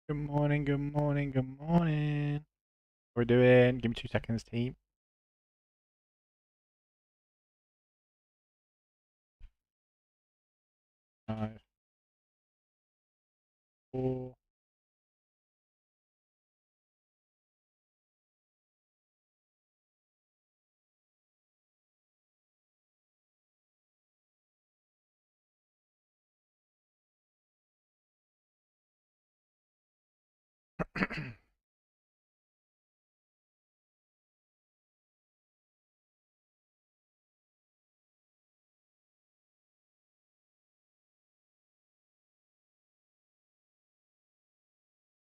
Good morning, good morning, good morning. We're doing, give me 2 seconds, team. 5, 4.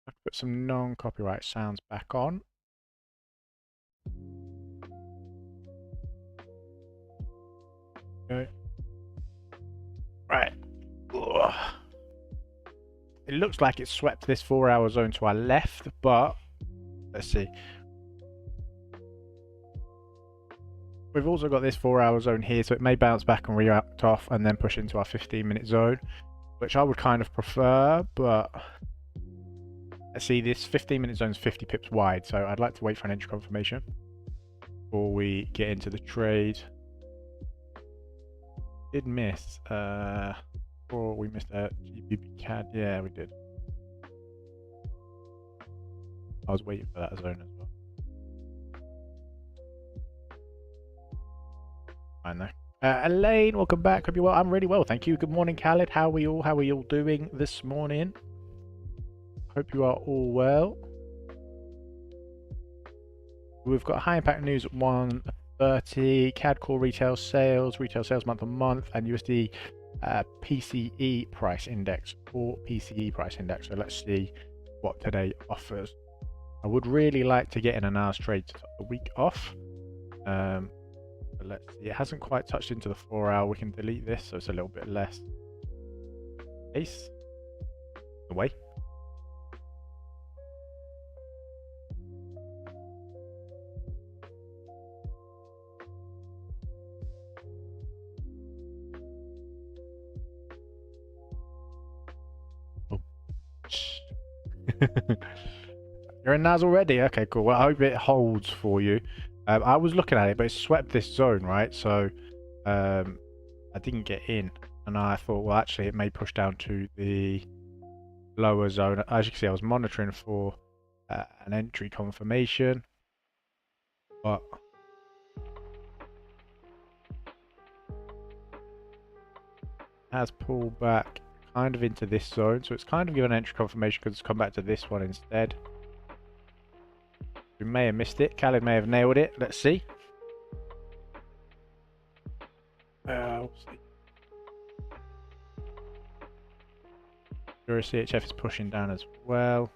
I've put some non-copyright sounds back on. Okay. Right. Ugh. It looks like it swept this 4-hour zone to our left, but let's see. We've also got this 4-hour zone here, so it may bounce back and react off and then push into our 15-minute zone, which I would kind of prefer, but let's see, this 15-minute zone is 50 pips wide, so I'd like to wait for an entry confirmation before we get into the trade. Did miss, or we missed a GBP CAD, yeah, we did. I was waiting for that zone as well. Fine though. Elaine, welcome back. Hope you're well. I'm really well, thank you. Good morning, Khaled. How are we all? How are you all doing this morning? Hope you are all well. We've got high impact news at 1:30. CAD core retail sales month on month, and USD PCE price index or PCE price index. So let's see what today offers. I would really like to get in an hour's trade to start the week off. But let's see. It hasn't quite touched into the 4-hour. We can delete this, so it's a little bit less. Ace. Away. Oh. You're in NAS already? Okay, cool. Well, I hope it holds for you. I was looking at it, but it swept this zone, right? So I didn't get in. And I thought, well, actually, it may push down to the lower zone. As you can see, I was monitoring for an entry confirmation. But has pulled back kind of into this zone. So it's kind of given entry confirmation because it's come back to this one instead. We may have missed it. Khaled may have nailed it. Let's see. We'll see. Euro CHF is pushing down as well.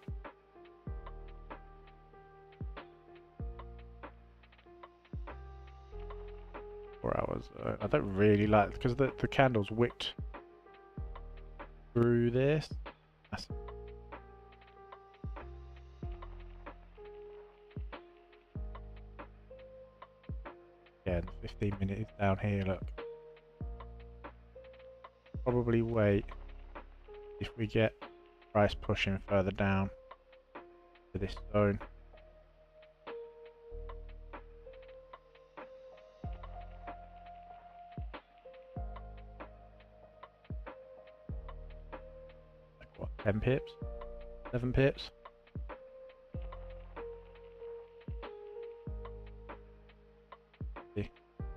I don't really like because the candle's wicked through this. Yeah, 15 minute is down here. Look, probably wait if we get price pushing further down to this zone. Like what, 10 pips? 7 pips?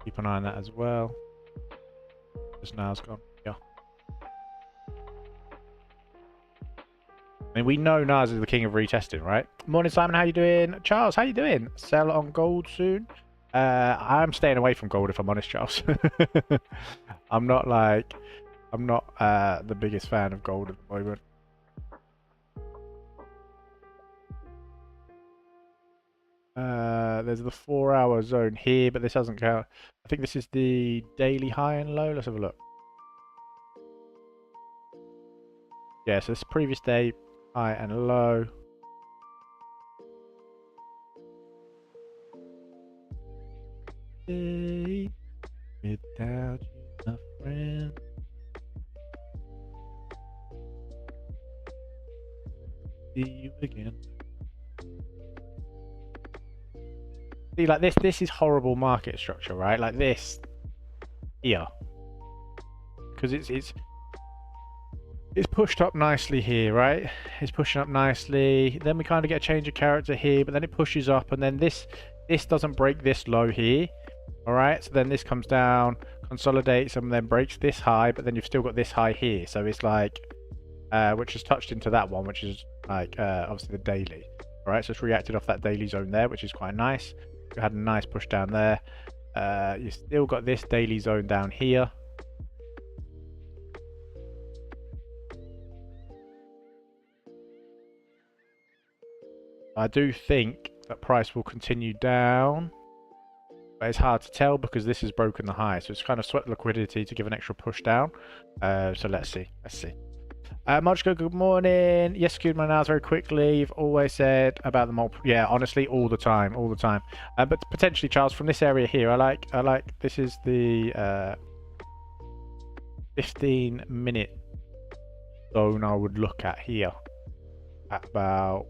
Keep an eye on that as well. Just now it's gone. Yeah. I mean, we know Nas is the king of retesting, right? Morning, Simon. How you doing? Charles, how you doing? Sell on gold soon? I'm staying away from gold if I'm honest, Charles. I'm not the biggest fan of gold at the moment. There's the 4-hour zone here, but this doesn't count. I think this is the daily high and low. Let's have a look. Yeah, so this previous day high and low. Day without you, my friend. See you again. See, like this is horrible market structure, right? Like this here, because it's pushed up nicely here, right? It's pushing up nicely. Then we kind of get a change of character here, but then it pushes up, and then this doesn't break this low here. All right, so then this comes down, consolidates, and then breaks this high, but then you've still got this high here. So it's like, which has touched into that one, which is like obviously the daily. All right, so it's reacted off that daily zone there, which is quite nice. You had a nice push down there. You still got this daily zone down here. I do think that price will continue down, but it's hard to tell because this has broken the high, so it's kind of swept liquidity to give an extra push down. So let's see. Marchko, good morning. Yes, good man. Now very quickly. You've always said about the multiple. Yeah, honestly, all the time. But potentially, Charles, from this area here, I like. This is the 15-minute zone I would look at here at about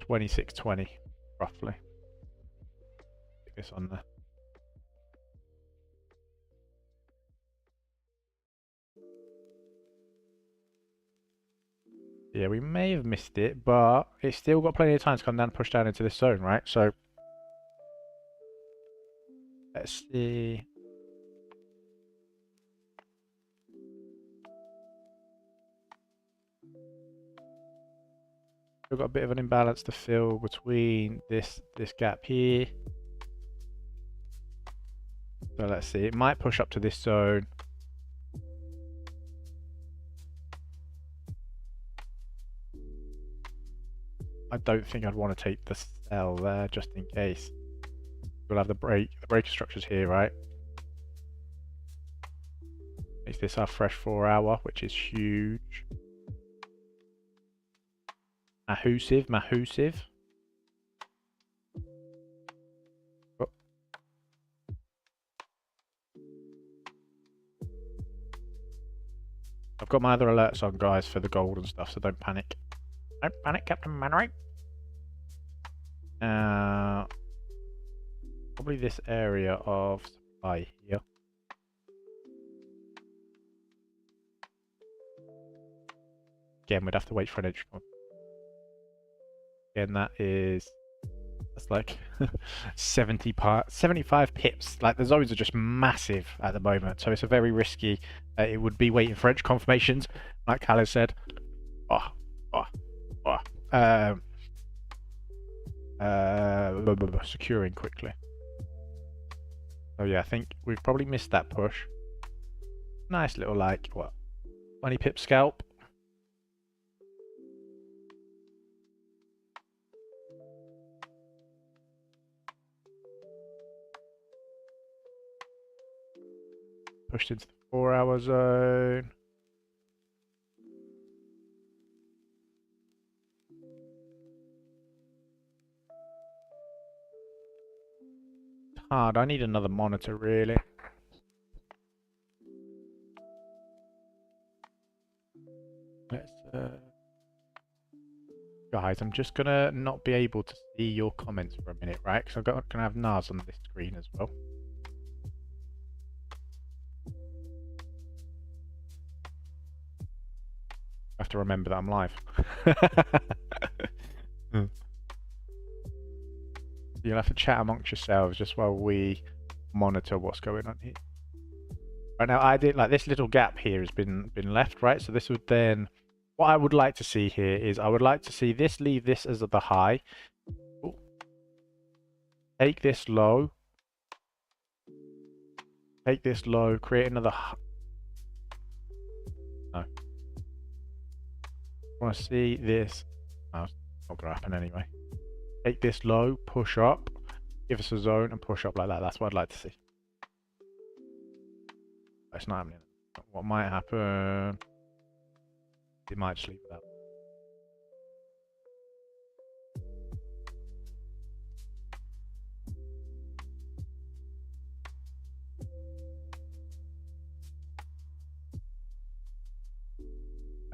26.20, roughly. Stick this on there. Yeah, we may have missed it, but it's still got plenty of time to come down and push down into this zone, right? So let's see. We've got a bit of an imbalance to fill between this gap here. So let's see. It might push up to this zone. I don't think I'd want to take the sell there just in case. We'll have the breaker structures here, right? Makes this our fresh 4 hour, which is huge. Mahusive. Oh. I've got my other alerts on, guys, for the gold and stuff, so don't panic. Don't panic, Captain Manray. Probably this area of supply here. Again, we'd have to wait for an edge. Again, that's like 75 pips. Like the zones are just massive at the moment, so it's a very risky. It would be waiting for edge confirmations, like Cal said. Securing quickly. So yeah, I think we've probably missed that push. Nice little, like, what, 20 pip scalp. Pushed into the 4 hour zone. Hard. I need another monitor, really. Let's guys, I'm just gonna not be able to see your comments for a minute, right? Because I'm gonna have NAS on this screen as well. I have to remember that I'm live. You'll have to chat amongst yourselves just while we monitor what's going on here. Right now, I did like this little gap here has been left, right? So this would then, what I would like to see here is I would like to see this, leave this as the high. Ooh. Take this low. Take this low, create another. No. I want to see this. No, it's not going to happen anyway. Take this low, push up, give us a zone, and push up like that. That's what I'd like to see. It's not happening. What might happen? It might just leave it out.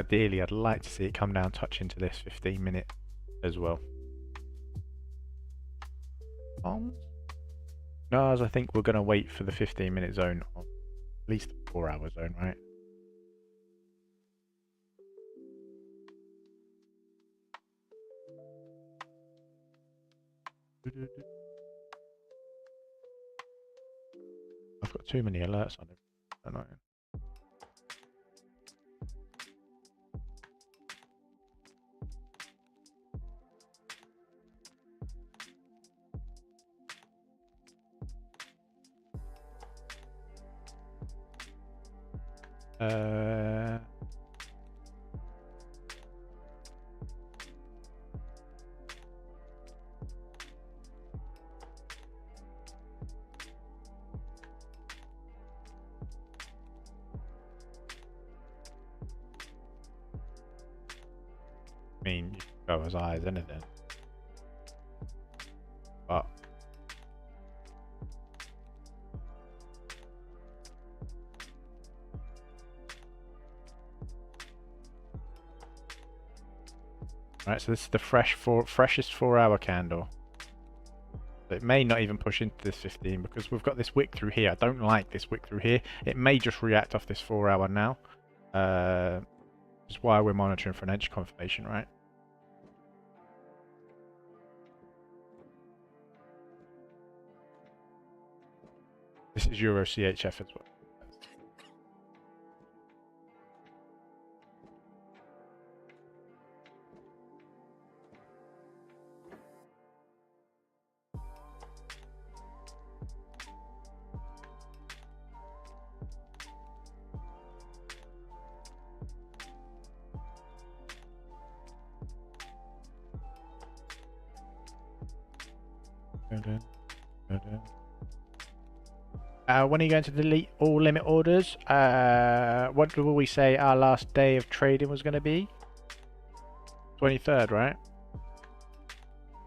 Ideally, I'd like to see it come down, touch into this 15-minute as well. No, as I think we're going to wait for the 15-minute zone on at least the 4-hour zone, right? I've got too many alerts on it. Annoying. I mean, you can go as high as anything. But right, so this is the freshest 4-hour candle. It may not even push into this 15 because we've got this wick through here. I don't like this wick through here. It may just react off this 4-hour now. Which is why we're monitoring for an edge confirmation, right? This is Euro CHF as well. When are you going to delete all limit orders? What did we say our last day of trading was going to be? 23rd, right?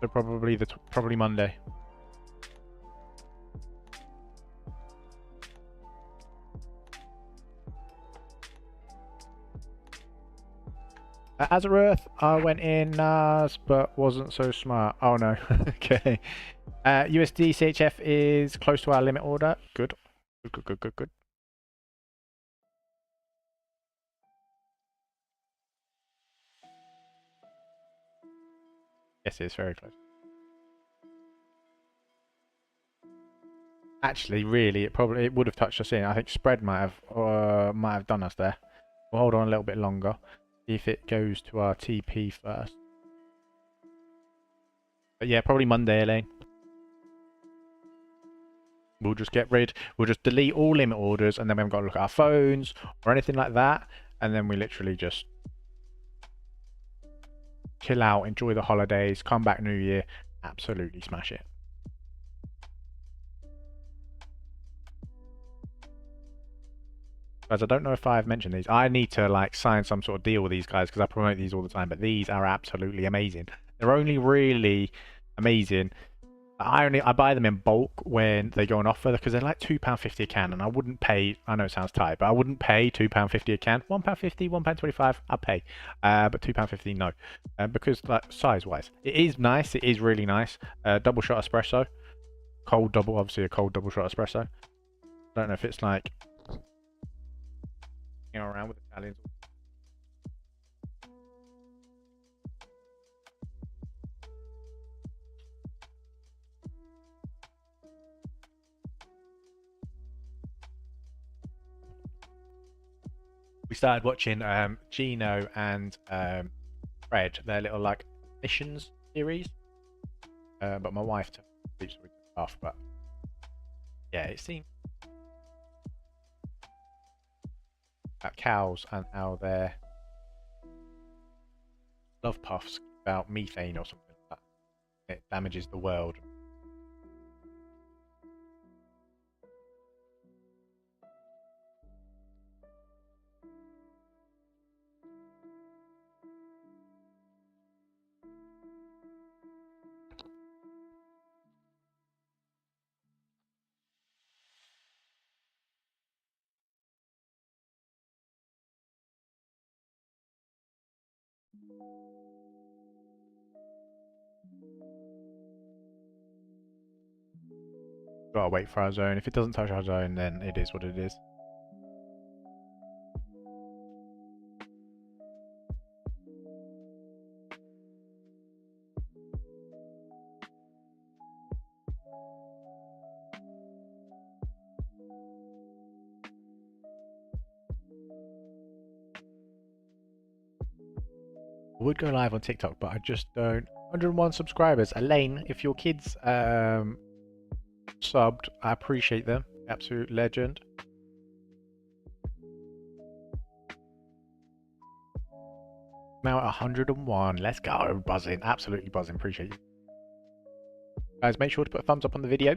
So probably Monday. Azareth, I went in NAS, but wasn't so smart. Oh no. Okay. USD CHF is close to our limit order. Good. Good. Yes, it's very close. Actually, really, it would have touched us in. I think spread might have done us there. We'll hold on a little bit longer. See if it goes to our TP first. But yeah, probably Monday, Elaine. We'll just delete all limit orders, and then we haven't got to look at our phones or anything like that. And then we literally just chill out, enjoy the holidays, come back New Year, absolutely smash it. Guys, I don't know if I've mentioned these. I need to like sign some sort of deal with these guys because I promote these all the time, but these are absolutely amazing. They're only really amazing. I buy them in bulk when they go on offer because they're like £2.50 a can, and I wouldn't pay. I know it sounds tight, but I wouldn't pay £2.50 a can. £1.50, £1.25, I'd pay. But £2.50, no, because like size-wise, it is nice. It is really nice. Double shot espresso, cold double, obviously a cold double shot espresso. I don't know if it's like around with Italians. We started watching Gino and Fred, their little like missions series. But my wife keeps it off. But yeah, it seems about cows and how their love puffs about methane or something like that. It damages the world. Gotta wait for our zone. If it doesn't touch our zone, then it is what it is. I would go live on TikTok, but I just don't. 101 subscribers. Elaine, if your kids subbed, I appreciate them. Absolute legend. Now at 101. Let's go. Buzzing. Absolutely buzzing. Appreciate you. Guys, make sure to put a thumbs up on the video.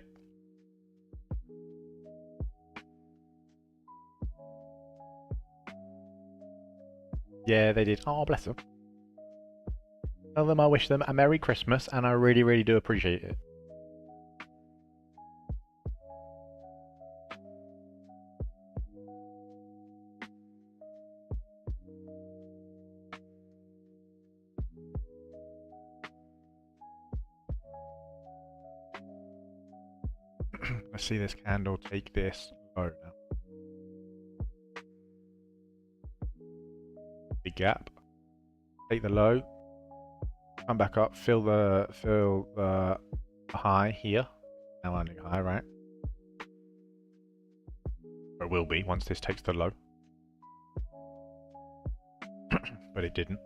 Yeah, they did. Oh, bless them. Tell them I wish them a Merry Christmas, and I really, really do appreciate it. Let's see this candle take this low now. Big gap. Take the low. Come back up. Fill the high here. Now only high, right? Or it will be once this takes the low. But it didn't.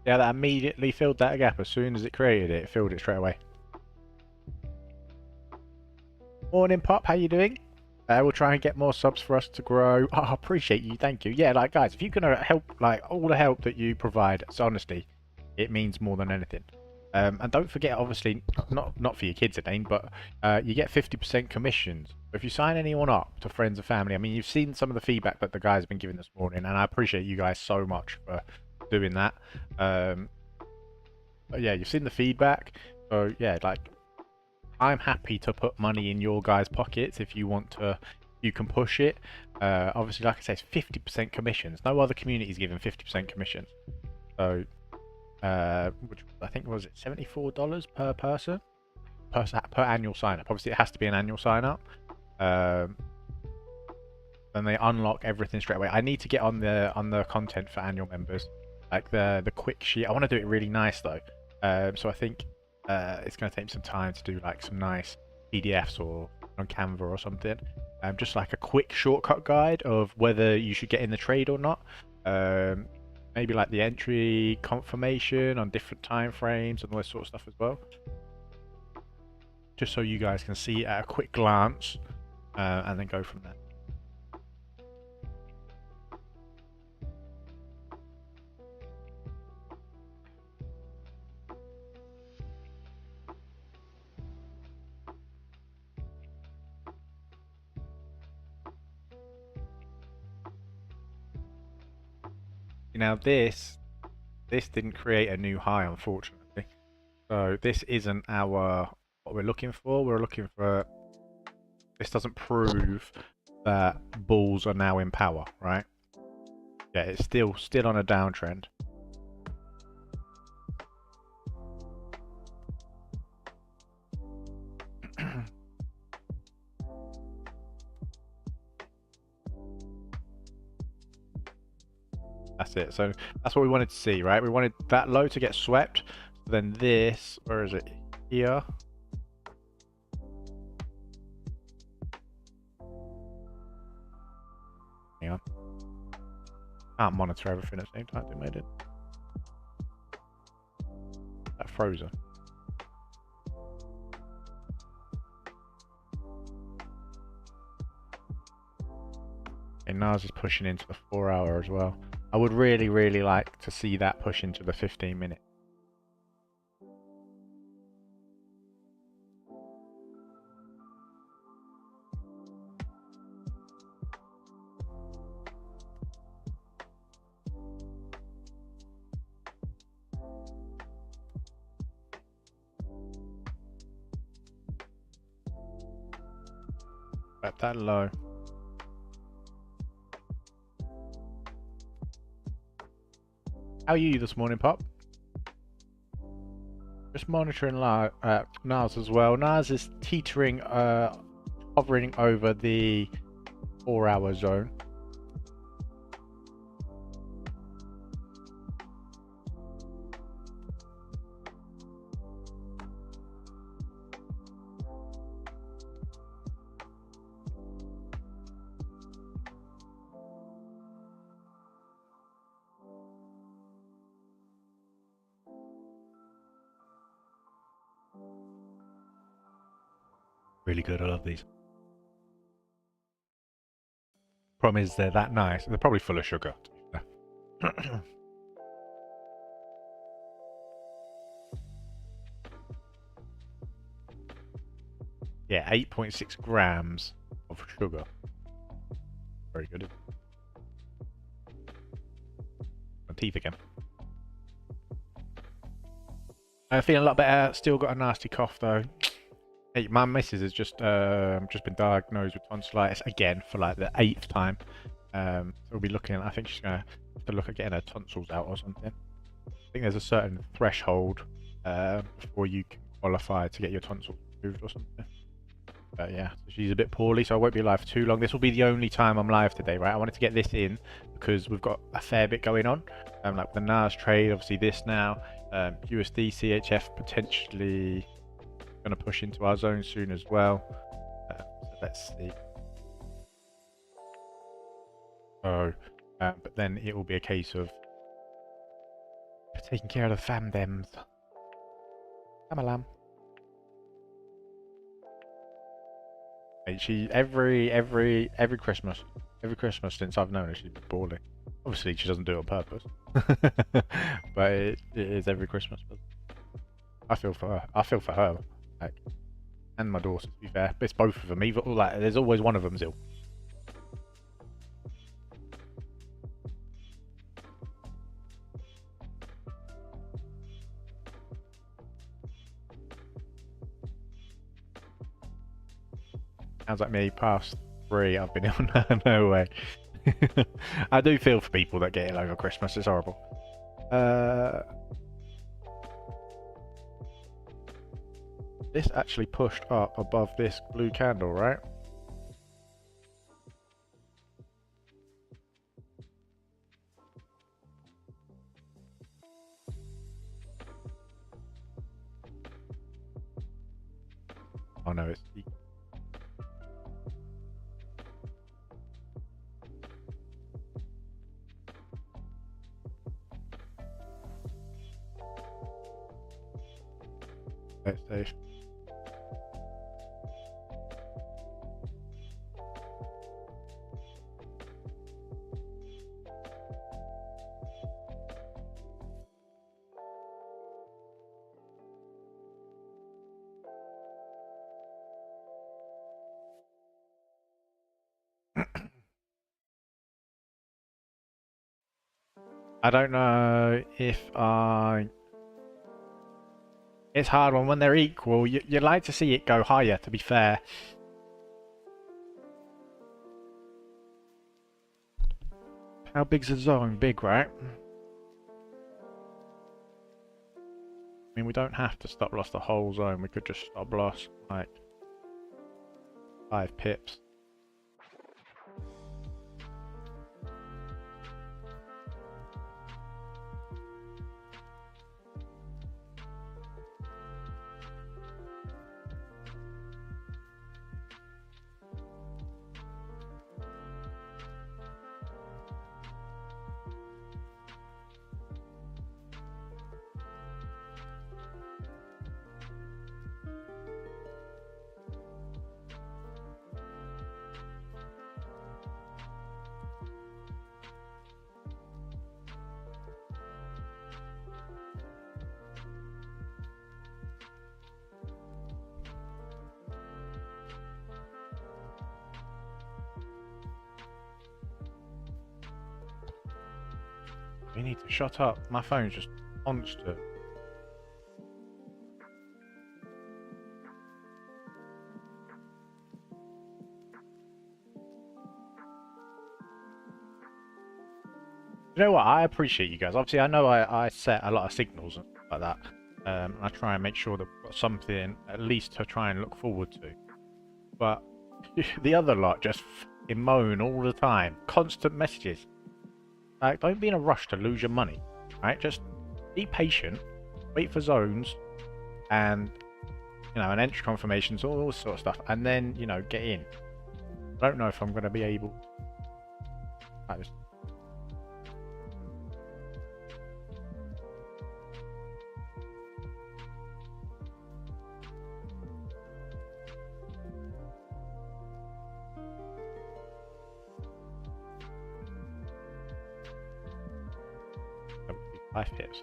Yeah, that immediately filled that gap. As soon as it created it, it filled it straight away. Morning, Pop. How you doing? We'll try and get more subs for us to grow. Oh, I appreciate you. Thank you. Yeah, like, guys, if you can help, like, all the help that you provide, so honestly, it means more than anything. And don't forget, obviously, not for your kids, Elaine, but you get 50% commissions. If you sign anyone up to friends and family, I mean, you've seen some of the feedback that the guys have been giving this morning, and I appreciate you guys so much for doing that. But yeah, you've seen the feedback, so yeah, like, I'm happy to put money in your guys' pockets if you want to. You can push it. Obviously, like I say, it's 50% commissions. No other community is giving 50% commissions. So, which I think was it $74 per person per annual sign up. Obviously, it has to be an annual sign up. Then they unlock everything straight away. I need to get on the content for annual members, like the quick sheet. I want to do it really nice though. So I think it's going to take some time to do like some nice PDFs or on Canva or something. Just like a quick shortcut guide of whether you should get in the trade or not. Maybe like the entry confirmation on different time frames and all this sort of stuff as well. Just so you guys can see at a quick glance and then go from there. Now this didn't create a new high, unfortunately. So this isn't what we're looking for. We're looking for. This doesn't prove that bulls are now in power, right? Yeah, it's still on a downtrend. That's it. So that's what we wanted to see, right? We wanted that low to get swept. Then this, where is it? Here. Hang on. Can't monitor everything at the same time. They made it. That frozen. And Nas is pushing into the 4 hour as well. I would really, really like to see that push into the 15 minutes. At that low. How are you this morning, Pop? Just monitoring NAS as well. NAS is teetering, hovering over the 4-hour zone. Really good, I love these. Problem is they're that nice. They're probably full of sugar. Yeah, 8.6 grams of sugar. Very good. My teeth again. I'm feeling a lot better. Still got a nasty cough though. Hey, my missus has just been diagnosed with tonsillitis again for like the 8th time. So we'll be looking. I think she's gonna have to look at getting her tonsils out or something. I think there's a certain threshold before you can qualify to get your tonsils removed or something. But yeah, so she's a bit poorly, so I won't be live for too long. This will be the only time I'm live today, right? I wanted to get this in because we've got a fair bit going on. Like the NAS trade, obviously this now, USD, CHF potentially going to push into our zone soon as well. So let's see. So, but then it will be a case of taking care of the fam dems. Come lamb. She every Christmas since I've known her, she's been poorly. Obviously, she doesn't do it on purpose, but it is every Christmas. I feel for her. I feel for her, like, and my daughter. To be fair, but it's both of them. Either like, there's always one of them's ill. Sounds like me. Past 3, I've been ill. No way. I do feel for people that get ill over Christmas. It's horrible. This actually pushed up above this blue candle, right? Oh no, it's... Let's safe. I don't know if I... It's hard when they're equal. You'd like to see it go higher, to be fair. How big's the zone? Big, right? I mean, we don't have to stop loss the whole zone. We could just stop loss, like, 5 pips. You need to shut up. My phone's just monster. You know what? I appreciate you guys. Obviously, I know I set a lot of signals and stuff like that. I try and make sure that we've got something at least to try and look forward to. But the other lot just fucking moan all the time. Constant messages. Like, don't be in a rush to lose your money. Right? Just be patient. Wait for zones. And, you know, and entry confirmations, all this sort of stuff. And then, you know, get in. I don't know if I'm going to be able... I just... 5 pips.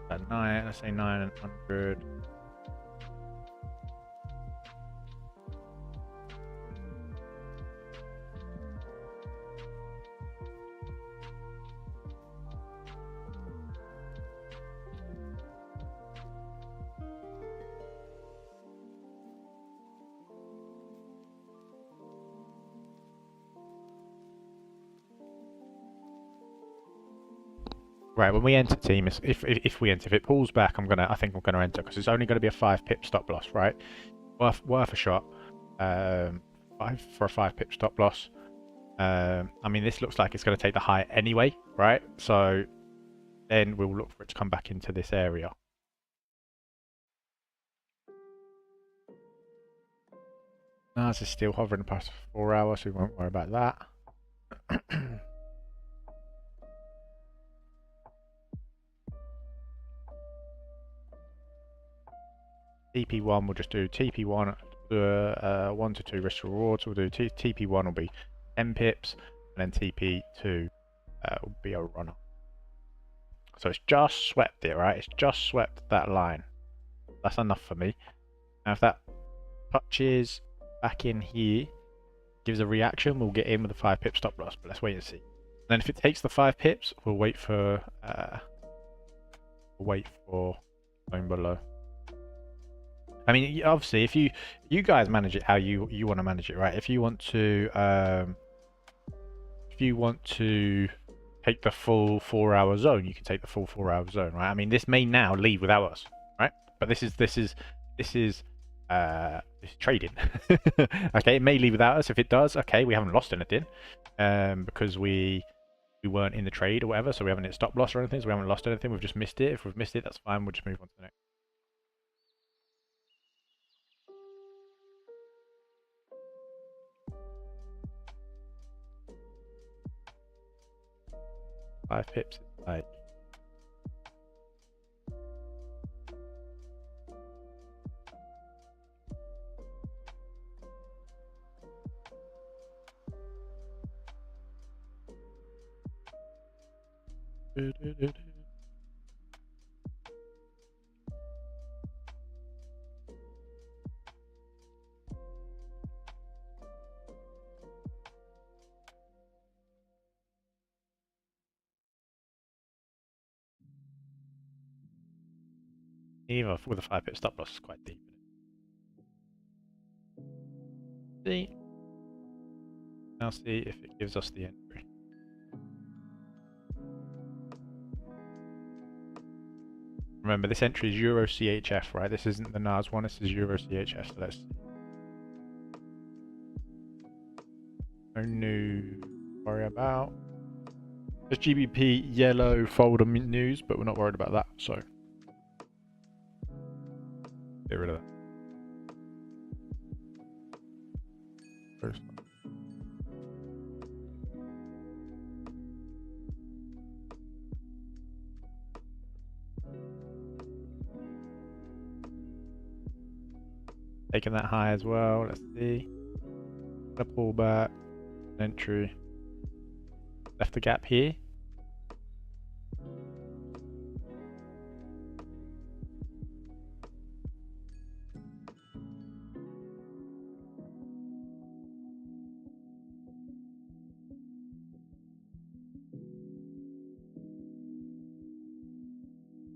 At 9, let's say 900. Right, when we enter team, if we enter, if it pulls back, I think I'm gonna enter because it's only gonna be a 5 pip stop loss, right? Worth a shot. 5 for a 5 pip stop loss. I mean, this looks like it's gonna take the high anyway, right? So then we'll look for it to come back into this area. No, this is still hovering past 4 hours, so we won't worry about that. TP1 we'll just do TP1, 1 to 2 risk rewards. We'll do TP1 will be 10 pips, and then TP2 will be a runner. So it's just swept it, right? It's just swept that line. That's enough for me. Now if that touches back in here, gives a reaction, we'll get in with a 5 pip stop loss, but let's wait and see. And then if it takes the 5 pips, we'll wait for going below. I mean, obviously, if you guys manage it how you want to manage it, right? If you want to take the full 4-hour zone, you can take the full 4-hour zone, right? I mean, this may now leave without us, right? But this is trading. Okay, it may leave without us. If it does, okay, we haven't lost anything, because we weren't in the trade or whatever, so we haven't hit stop loss or anything, so we haven't lost anything. We've just missed it. If we've missed it, that's fine. We'll just move on to the next. Five pips is like even with a 5 pip stop loss is quite deep. See, now see if it gives us the entry. Remember, this entry is Euro CHF, right? This isn't the NAS one, this is Euro CHF, so let's... No new worry about. There's GBP yellow folder news, but we're not worried about that, so get rid of that. First. Taking that high as well, let's see. A pullback, entry. Left the gap here.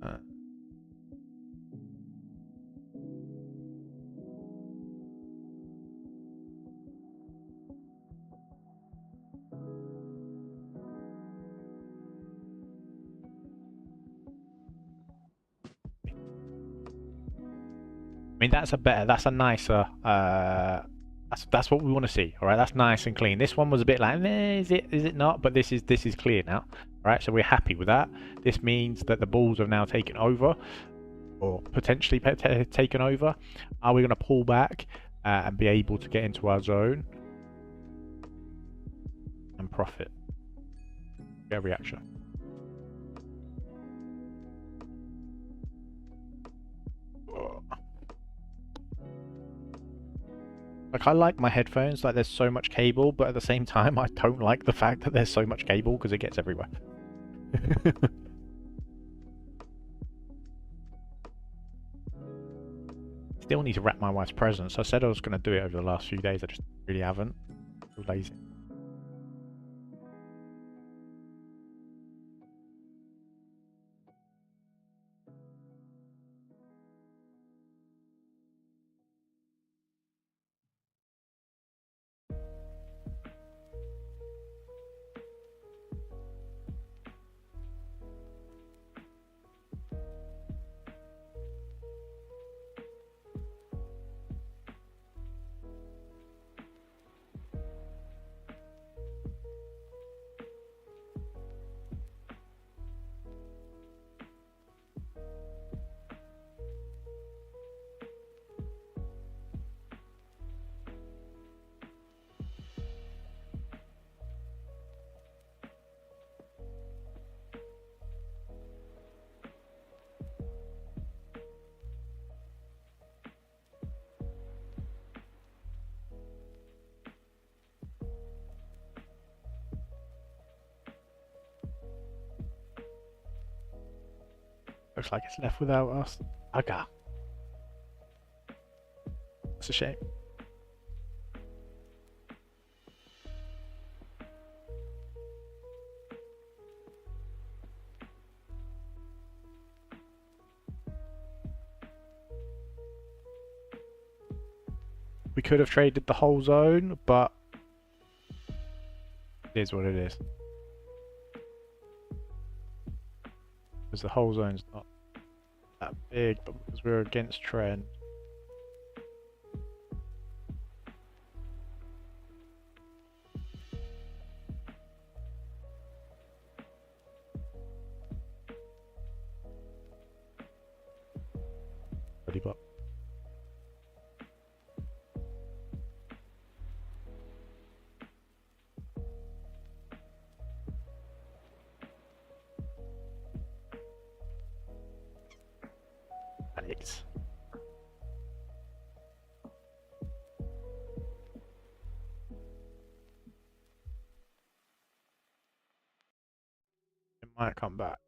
Uh, I mean, that's a nicer, that's what we want to see. All right, that's nice and clean. This one was a bit like, is it not? But this is clear now. All right, so we're happy with that. This means that the balls have now taken over, or potentially taken over. Are we going to pull back and be able to get into our zone and profit? Get a reaction. Like, I like my headphones, like there's so much cable, but at the same time I don't like the fact that there's so much cable because it gets everywhere. Still need to wrap my wife's presents. I said I was going to do it over the last few days, I just really haven't. Too lazy. Looks like it's left without us. Okay. That's a shame. We could have traded the whole zone, but it is what it is. Because the whole zone's not that big, but because we're against trend. But Alex. It might come back.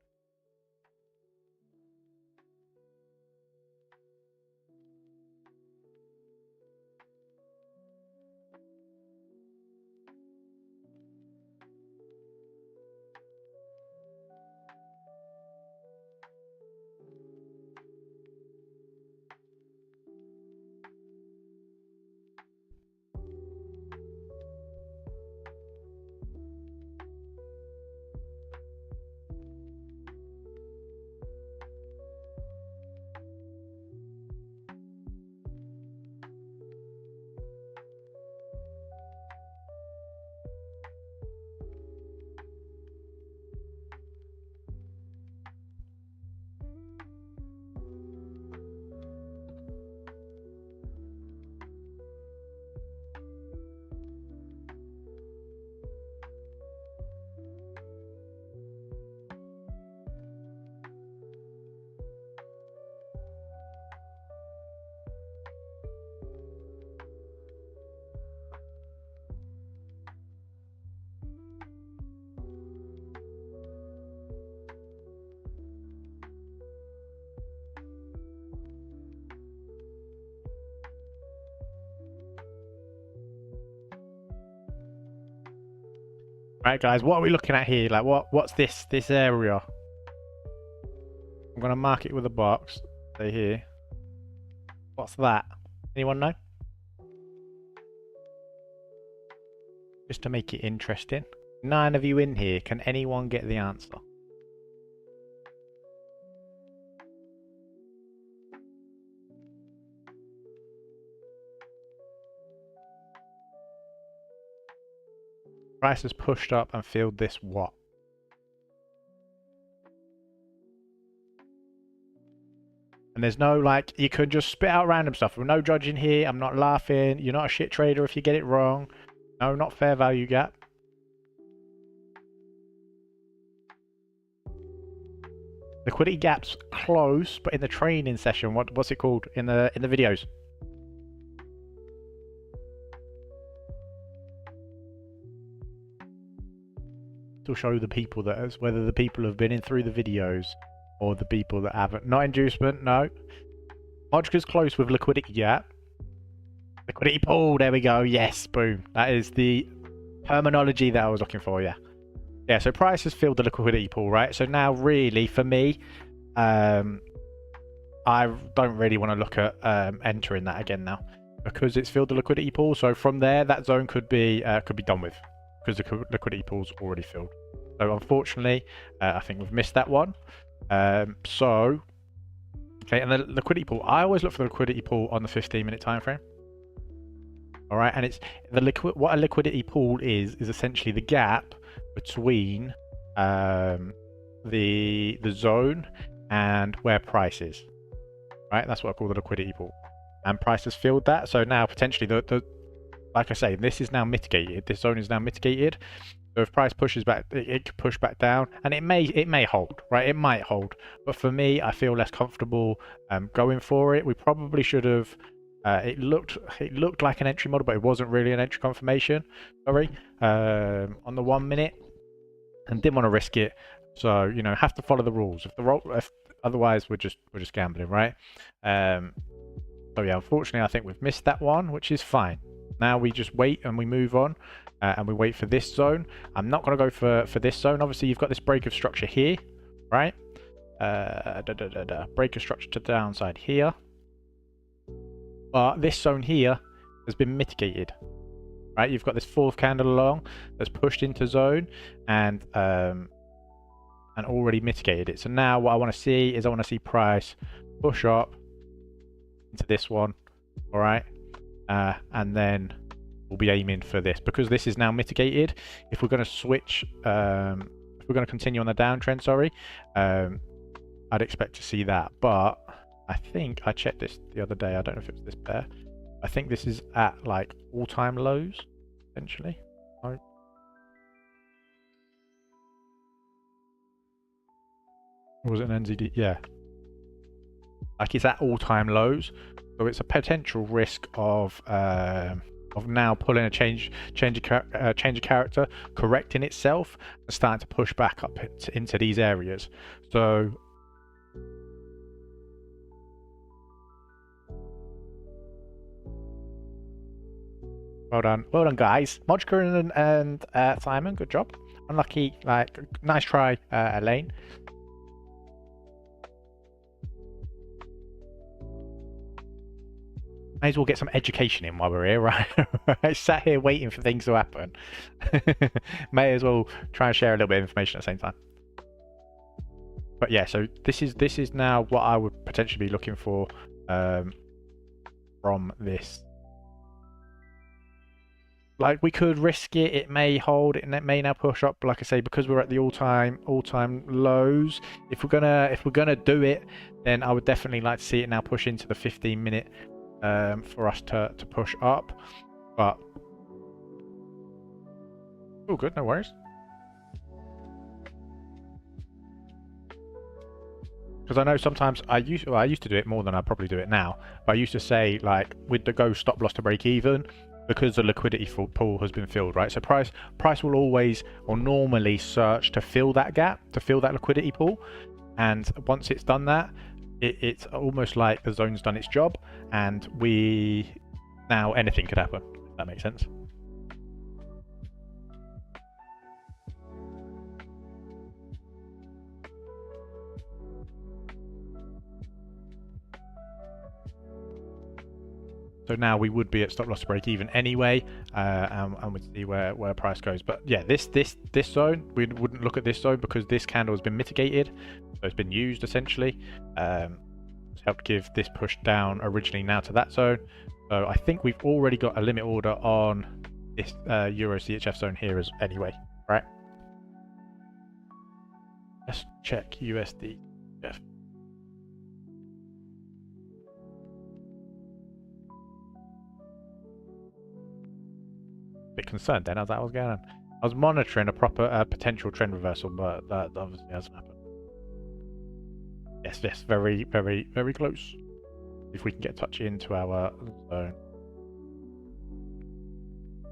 Right, guys, what are we looking at here? Like, what's this area? I'm going to mark it with a box. Say here. What's that? Anyone know? Just to make it interesting. 9 of you in here. Can anyone get the answer? Price has pushed up and filled this what? And there's no, like, you could just spit out random stuff. There's no judging here. I'm not laughing. You're not a shit trader if you get it wrong. No, not fair value gap. Liquidity gap's close, but in the training session, what's it called in the videos? To show the people that is whether the people have been in through the videos or the people that haven't. Not inducement, no. Modka's close with liquidity gap. Liquidity pool, there we go. Yes, boom. That is the terminology that I was looking for, yeah. Yeah, so price has filled the liquidity pool, right? So now really, for me, I don't really want to look at entering that again now because it's filled the liquidity pool. So from there, that zone could be done with because the liquidity pool's already filled. So unfortunately, I think we've missed that one. Okay, and the liquidity pool. I always look for the liquidity pool on the 15-minute time frame. All right, and it's what a liquidity pool is essentially the gap between the zone and where price is. Right, that's what I call the liquidity pool. And price has filled that, so now potentially the like I say, this is now mitigated. This zone is now mitigated. So if price pushes back, it could push back down, and it may hold, right? It might hold, but for me, I feel less comfortable going for it. We probably should have. It looked like an entry model, but it wasn't really an entry confirmation. Sorry, on the 1 minute, and didn't want to risk it. So you know, have to follow the rules. If otherwise, we're just gambling, right? So yeah, unfortunately, I think we've missed that one, which is fine. Now we just wait and we move on, and we wait for this zone. I'm not going to go for this zone. Obviously, you've got this break of structure here, right? Break of structure to the downside here. But this zone here has been mitigated, right? You've got this 4th candle along that's pushed into zone and already mitigated it. So now what I want to see is I want to see price push up into this one, all right? And then we'll be aiming for this because this is now mitigated. If we're going to switch, if we're going to continue on the downtrend, sorry, I'd expect to see that. But I think I checked this the other day. I don't know if it was this pair. I think this is at like all-time lows, essentially. Right. Or was it an NZD? Yeah. Like it's at all-time lows. So it's a potential risk of now pulling a change of character, correcting itself, and starting to push back up into these areas. So well done, guys. Modka and Simon, good job. Unlucky, like nice try, Elaine. May as well get some education in while we're here, right? I sat here waiting for things to happen. May as well try and share a little bit of information at the same time. But yeah, so this is now what I would potentially be looking for from this. Like we could risk it. It may hold. It may now push up. But like I say, because we're at the all-time lows. If we're gonna do it, then I would definitely like to see it now push into the 15-minute. For us to push up, but oh, good, no worries. Because I know sometimes I used to do it more than I probably do it now. But I used to say like with the go stop loss to break even, because the liquidity pool has been filled, right? So price will always or normally search to fill that gap, to fill that liquidity pool, and once it's done that. It's almost like the zone's done its job, and now anything could happen. If that makes sense. So now we would be at stop loss break even anyway, and we'd see where price goes. But yeah, this zone, we wouldn't look at this zone because this candle has been mitigated, so it's been used essentially. It's helped give this push down originally now to that zone. So I think we've already got a limit order on this Euro CHF zone here as anyway, right? Let's check USD. Bit concerned then as that was going on. I was monitoring a proper potential trend reversal, but that obviously hasn't happened. Yes, very close. If we can get touch into our zone.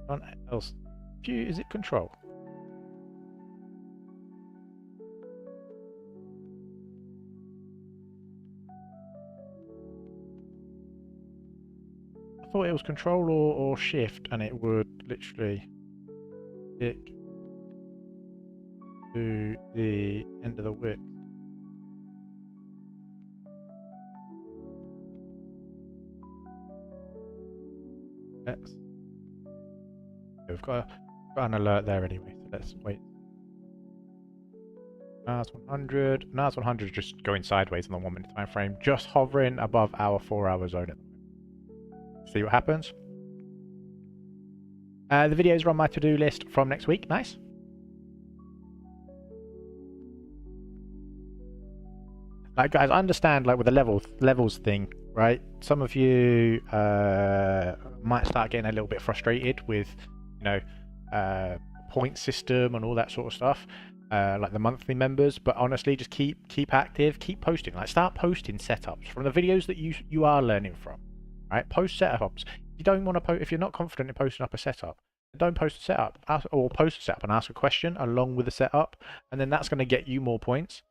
What else? Is it control? I thought it was control or shift, and it would literally stick to the end of the wick. We've got an alert there anyway, so let's wait. NAS 100. NAS 100 is just going sideways in the 1 minute time frame, just hovering above our 4 hour zone at the moment. See what happens. The videos are on my to-do list from next week. Nice. Like, guys, I understand, like, with the levels thing, right? Some of you might start getting a little bit frustrated with, you know, point system and all that sort of stuff, like the monthly members. But honestly, just keep active, keep posting. Like, start posting setups from the videos that you are learning from, right? Post setups. You don't want to post if you're not confident in posting up a setup. Don't post a setup, or post a setup and ask a question along with the setup, and then that's going to get you more points.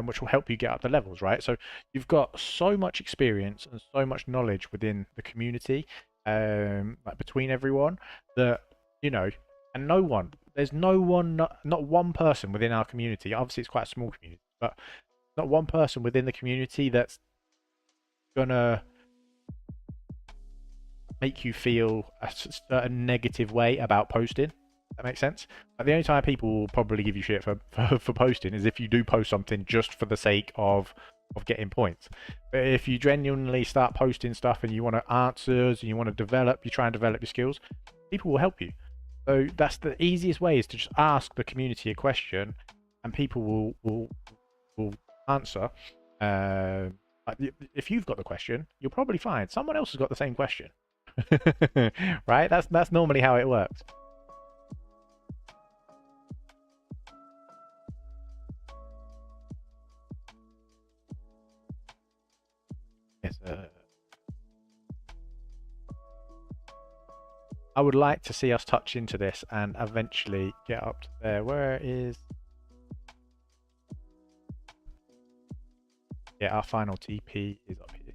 Which will help you get up the levels, right? So you've got so much experience and so much knowledge within the community, like between everyone, that, you know, and there's no one, not one person within our community. Obviously, it's quite a small community, but not one person within the community that's gonna make you feel a certain negative way about posting. That makes sense. Like, the only time people will probably give you shit for posting is if you do post something just for the sake of getting points. But if you genuinely start posting stuff and you want answers and you want to you try and develop your skills, people will help you. So that's the easiest way, is to just ask the community a question, and people will answer. If you've got the question, you'll probably find someone else has got the same question. Right? That's normally how it works. Yes, I would like to see us touch into this and eventually get up to there. Where is... Yeah, our final TP is up here.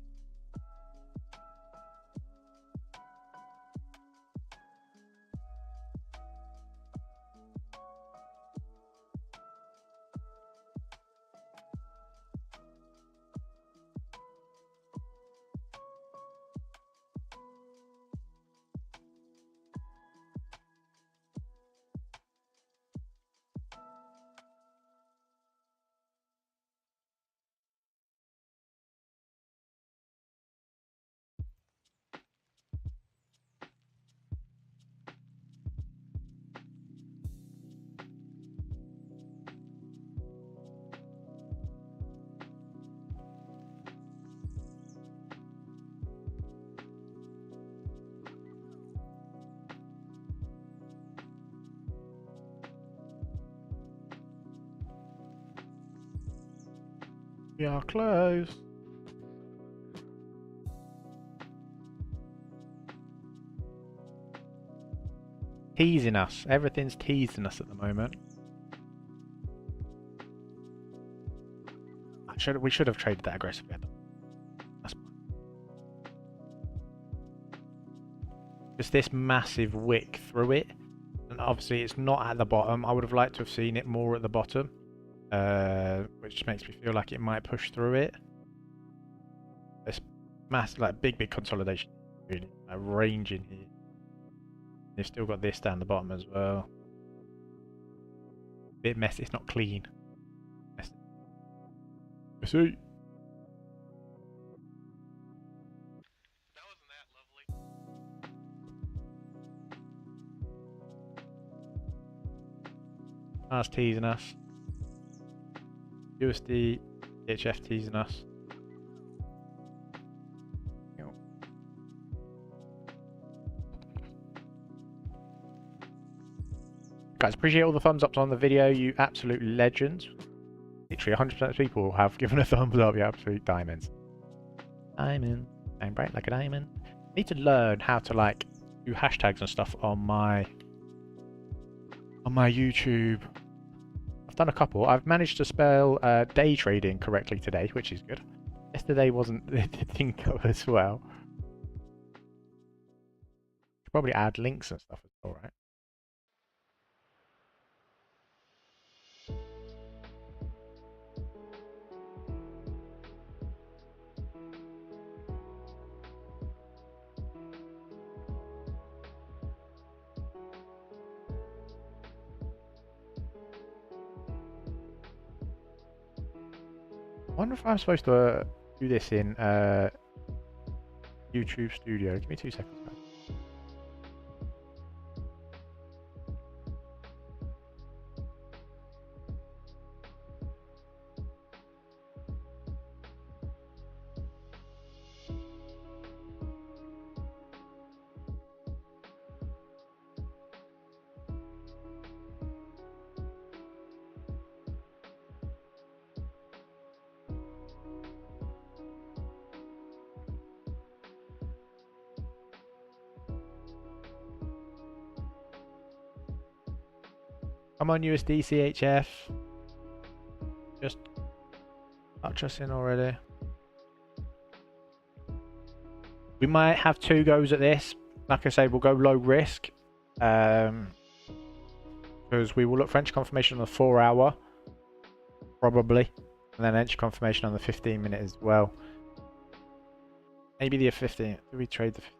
We are close. Teasing us. Everything's teasing us at the moment. We should have traded that aggressively. That's just this massive wick through it, and obviously it's not at the bottom. I would have liked to have seen it more at the bottom, which makes me feel like it might push through it. This massive, like big consolidation. really. A range in here. They've still got this down the bottom as well. Bit messy. It's not clean. Messy. See. That wasn't that lovely. That's teasing us. USD, HF teasing us. Guys, appreciate all the thumbs ups on the video, you absolute legends. Literally 100% of people have given a thumbs up, you absolute diamonds. Diamond, shine bright like a diamond. Need to learn how to like do hashtags and stuff on my YouTube. I've done a couple. I've managed to spell day trading correctly today, which is good. Yesterday didn't go as well. Should probably add links and stuff as well, right? I wonder if I'm supposed to do this in YouTube Studio. Give me 2 seconds. I'm on USD CHF. Just touch us in already. We might have 2 goes at this. Like I say, we'll go low risk. Because we will look for entry confirmation on the 4-hour. Probably. And then entry confirmation on the 15-minute as well. Maybe the 15. Do we trade the 15?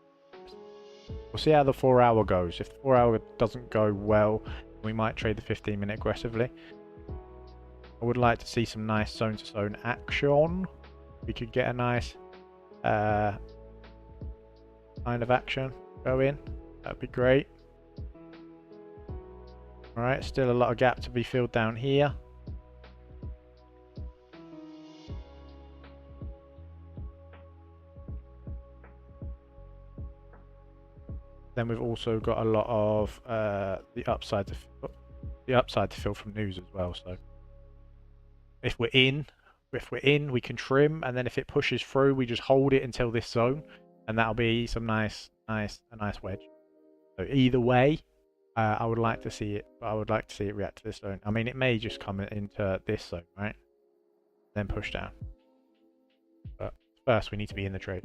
We'll see how the 4-hour goes. If the 4-hour doesn't go well, we might trade the 15-minute aggressively. I would like to see some nice zone-to-zone action. We could get a nice kind of action go in. That'd be great. Alright, still a lot of gap to be filled down here. Then we've also got a lot of the upside to fill from news as well. So if we're in, we can trim, and then if it pushes through, we just hold it until this zone, and that'll be some a nice wedge. So either way, I would like to see it. But I would like to see it react to this zone. I mean, it may just come into this zone, right? Then push down. But first, we need to be in the trade.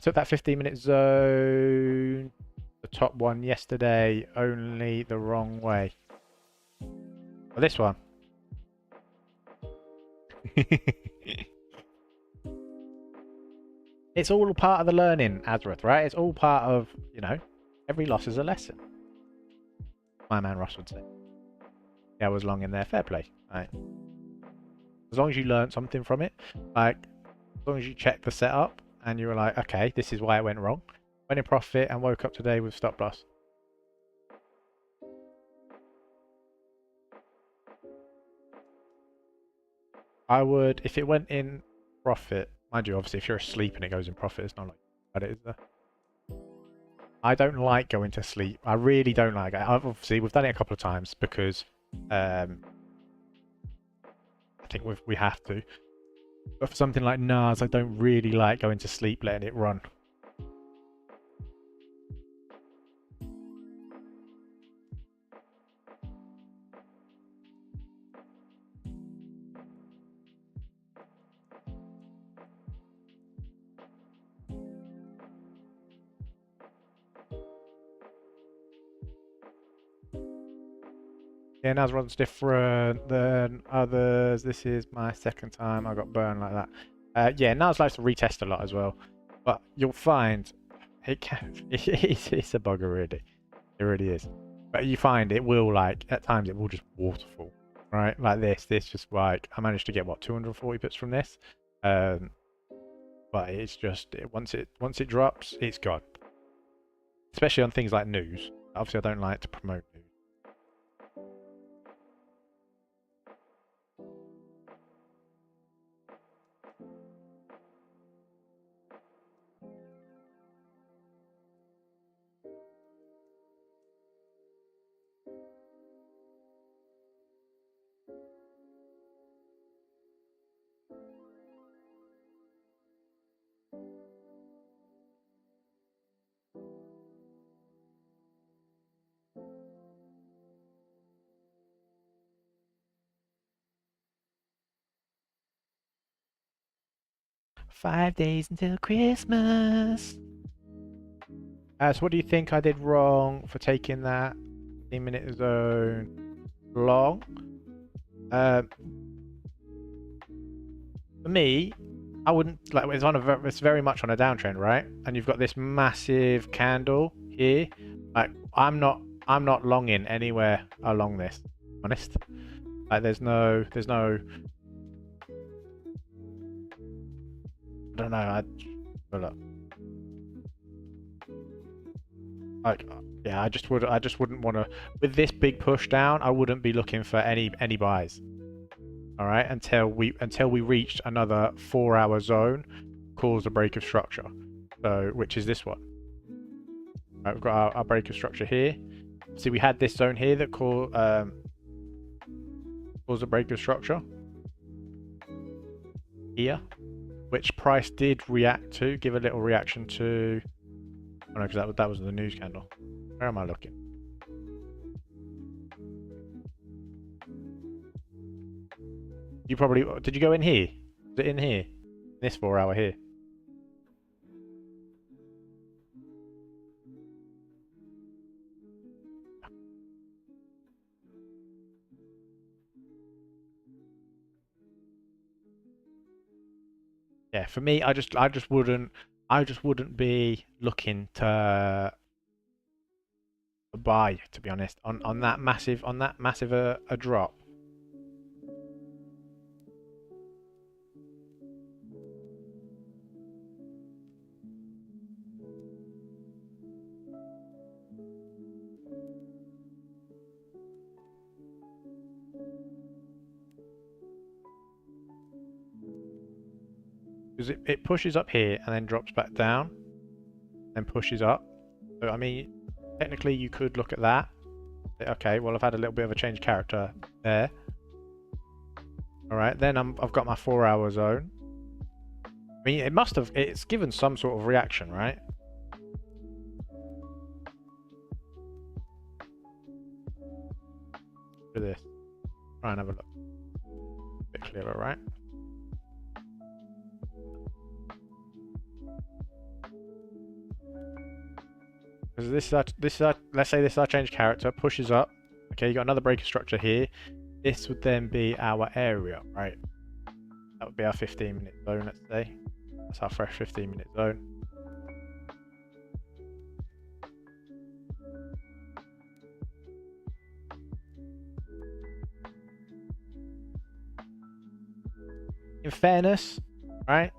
Took that 15-minute zone, the top one yesterday, only the wrong way. Well, this one. It's all part of the learning, Azrath, right? It's all part of, you know, every loss is a lesson. My man Ross would say. Yeah, I was long in there, fair play. Right. As long as you learn something from it, like, as long as you check the setup, and you were like, okay, this is why it went wrong. Went in profit and woke up today with stop loss. I would, if it went in profit, mind you, obviously, if you're asleep and it goes in profit, it's not like that, is there? I don't like going to sleep. I really don't like it. Obviously, we've done it a couple of times because I think we have to. But for something like NAS, I don't really like going to sleep letting it run. Yeah, NAS runs different than others. This is my second time I got burned like that. Yeah, NAS likes to retest a lot as well. But you'll find It can. It's a bugger, really. It really is. But you find it will, like, at times it will just waterfall, right? Like this. This just like I managed to get what 240 bits from this, but it's just once it drops, it's gone. Especially on things like news. Obviously, I don't like to promote news. "5 days until Christmas." So what do you think I did wrong for taking that 15-minute zone long? For me, I wouldn't like it's very much on a downtrend, right? And you've got this massive candle here. Like I'm not longing anywhere along this. Honest. Like there's no I don't know. Look. Like yeah, I just wouldn't want to with this big push down. I wouldn't be looking for any buys. All right, until we reached another 4-hour zone, cause a break of structure. So which is this one. Right, we've got our break of structure here. See, we had this zone here that caused a break of structure here, which price did react to, give a little reaction to. Oh no, because that was the news candle. Where am I looking? You probably did. You go in here? Is it in here? This 4-hour here. Yeah, for me, I just wouldn't be looking to buy, to be honest, on that massive a drop. Because it pushes up here and then drops back down, then pushes up. So I mean, technically you could look at that. Okay, well I've had a little bit of a change of character there. All right, then I've got my 4-hour zone. I mean, it's given some sort of reaction, right? Look at this. Try and have a look. A bit clearer, right? Because let's say this is our change character, pushes up. Okay, you got another breaker structure here. This would then be our area, right? That would be our 15-minute zone, let's say. That's our fresh 15-minute zone. In fairness, right?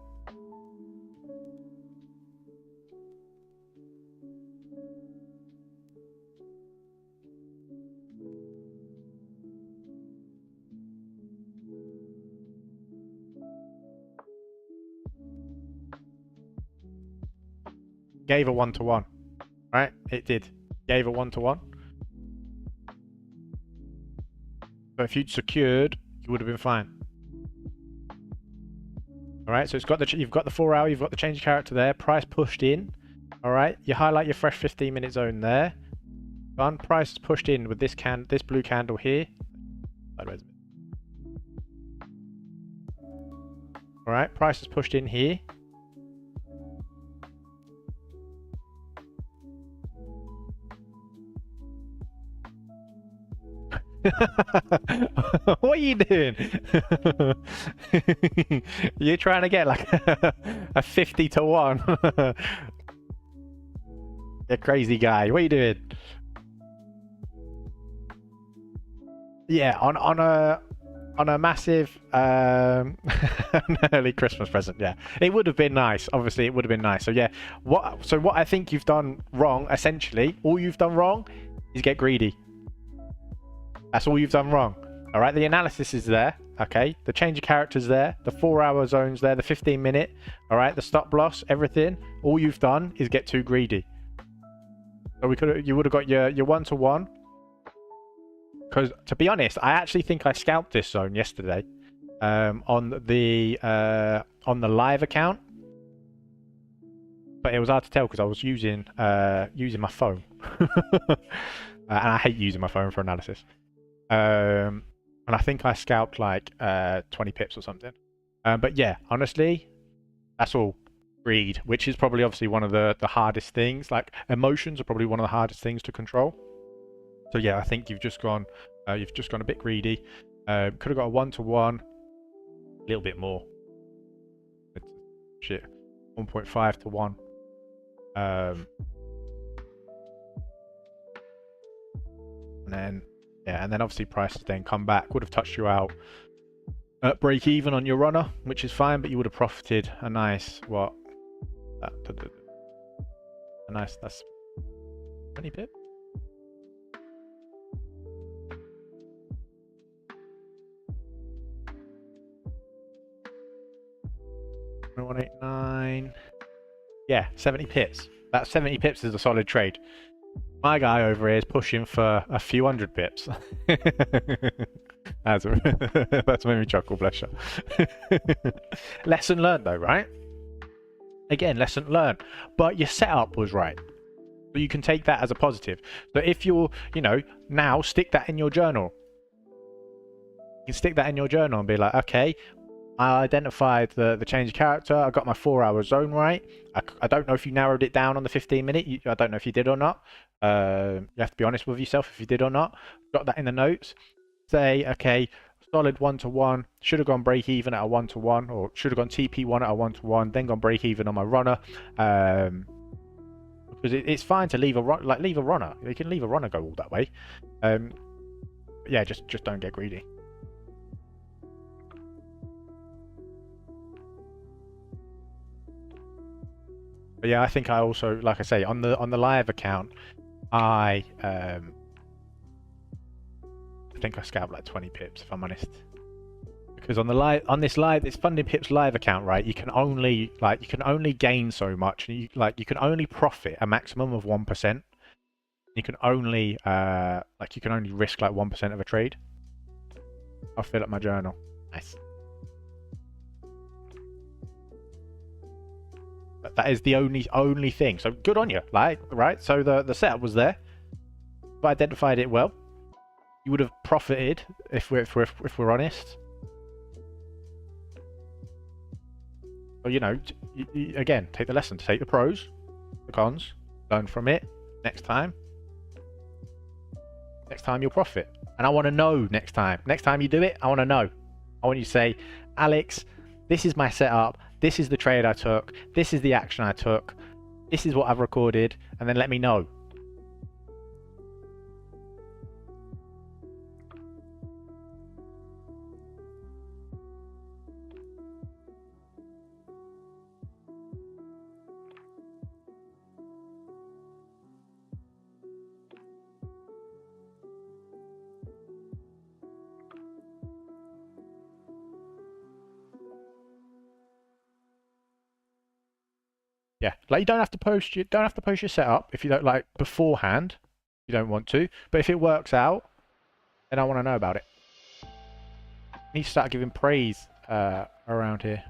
Gave a 1-to-1, right? It did. Gave a 1-to-1. So if you'd secured, you would have been fine. All right, so you've got the 4-hour, you've got the change character there. Price pushed in. All right, you highlight your fresh 15-minute zone there. Done. Price is pushed in with this blue candle here. Sideways. All right, price is pushed in here. What are you doing? You're trying to get like a 50-to-1. You crazy guy. What are you doing? Yeah, on a massive an early Christmas present. Yeah, it would have been nice. Obviously, it would have been nice. So yeah, what I think you've done wrong, essentially, all you've done wrong is get greedy. That's all you've done wrong. All right, the analysis is there. Okay, the change of characters there, the 4-hour zones there, the 15-minute. All right, the stop loss, everything. All you've done is get too greedy. So you would have got your 1-to-1. Because to be honest, I actually think I scalped this zone yesterday on the live account, but it was hard to tell because I was using my phone, and I hate using my phone for analysis. And I think I scalped like 20 pips or something. But yeah, honestly, that's all greed, which is probably obviously one of the hardest things. Like emotions are probably one of the hardest things to control. So yeah, I think you've just gone a bit greedy. Could have got a 1-to-1, a little bit more. Shit, 1.5 to 1. And then yeah, and then obviously prices then come back. Would have touched you out at break even on your runner, which is fine, but you would have profited a nice what? A nice, that's 20 pip. 189. Yeah, 70 pips. That 70 pips is a solid trade. My guy over here is pushing for a few hundred pips. That's made me chuckle, bless you. Lesson learned though, right? Again, lesson learned. But your setup was right. So you can take that as a positive. So if you're, now stick that in your journal. You can stick that in your journal and be like, okay, I identified the change of character. I got my 4-hour zone right. I don't know if you narrowed it down on the 15-minute. I don't know if you did or not. You have to be honest with yourself if you did or not. Got that in the notes. Say, okay, solid 1-to-1. Should have gone break even at a 1-to-1, or should have gone TP1 at a 1-to-1. Then gone break even on my runner. Because it's fine to leave a runner. You can leave a runner go all that way. Yeah, just don't get greedy. But yeah, I think I also, like I say, on the live account, I think I scalped like 20 pips if I'm honest. Because on this Funding Pips live account, right, you can only gain so much, and you can only profit a maximum of 1%. You can only risk like 1% of a trade. I'll fill up my journal. Nice. But that is the only thing. So good on you, right? So the setup was there. If I identified it well, you would have profited if we're honest. So again, take the lesson, take the pros, the cons, learn from it. Next time you'll profit. And I want to know next time you do it, I want to know. I want you to say, Alex, this is my setup. This is the trade I took. This is the action I took. This is what I've recorded, and then let me know. Yeah, like you don't have to post your setup if you don't like beforehand. You don't want to, but if it works out, then I want to know about it. I need to start giving praise around here.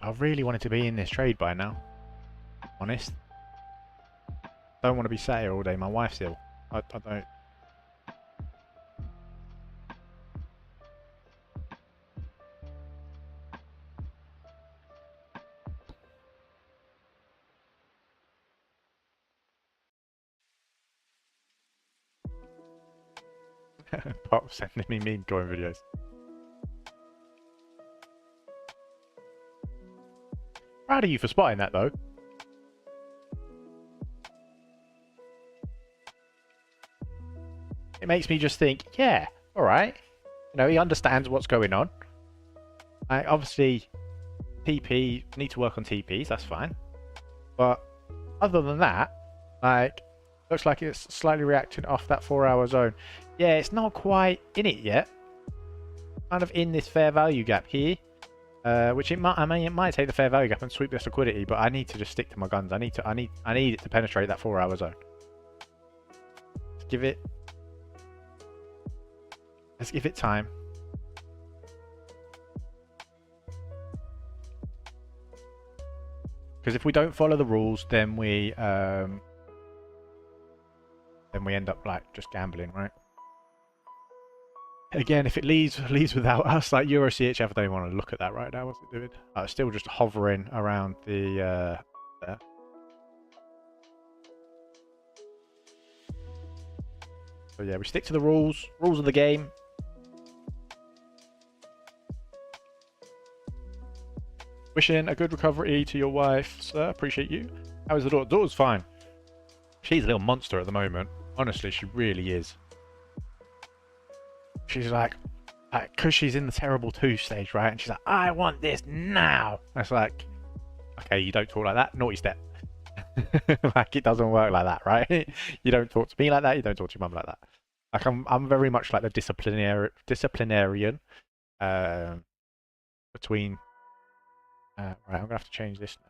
I really wanted to be in this trade by now. Honest. Don't want to be sat here all day. My wife's ill. I don't. Pop sending me mean going videos. Proud of you for spotting that though. It makes me just think, yeah, all right. You know, he understands what's going on. Obviously, TP, need to work on TPs, that's fine. But other than that, like, looks like it's slightly reacting off that 4-hour zone. Yeah, it's not quite in it yet. Kind of in this fair value gap here. Which it might take the fair value gap and sweep this liquidity, but I need to just stick to my guns. I need it to penetrate that 4-hour zone. Let's give it time. Because if we don't follow the rules, then we end up like just gambling, right? Again, if it leaves without us, like Euro CHF, I don't even want to look at that right now. What's it doing? It's still just hovering around the there. So yeah, we stick to the rules of the game. Wishing a good recovery to your wife, sir. Appreciate you. How is the daughter? Daughter's fine. She's a little monster at the moment. Honestly, she really is. She's like, because she's in the terrible 2 stage, right? And she's like, I want this now. It's like, okay, you don't talk like that. Naughty step. Like, it doesn't work like that, right? You don't talk to me like that. You don't talk to your mum like that. Like, I'm very much like the disciplinarian between. Right, I'm gonna have to change this now.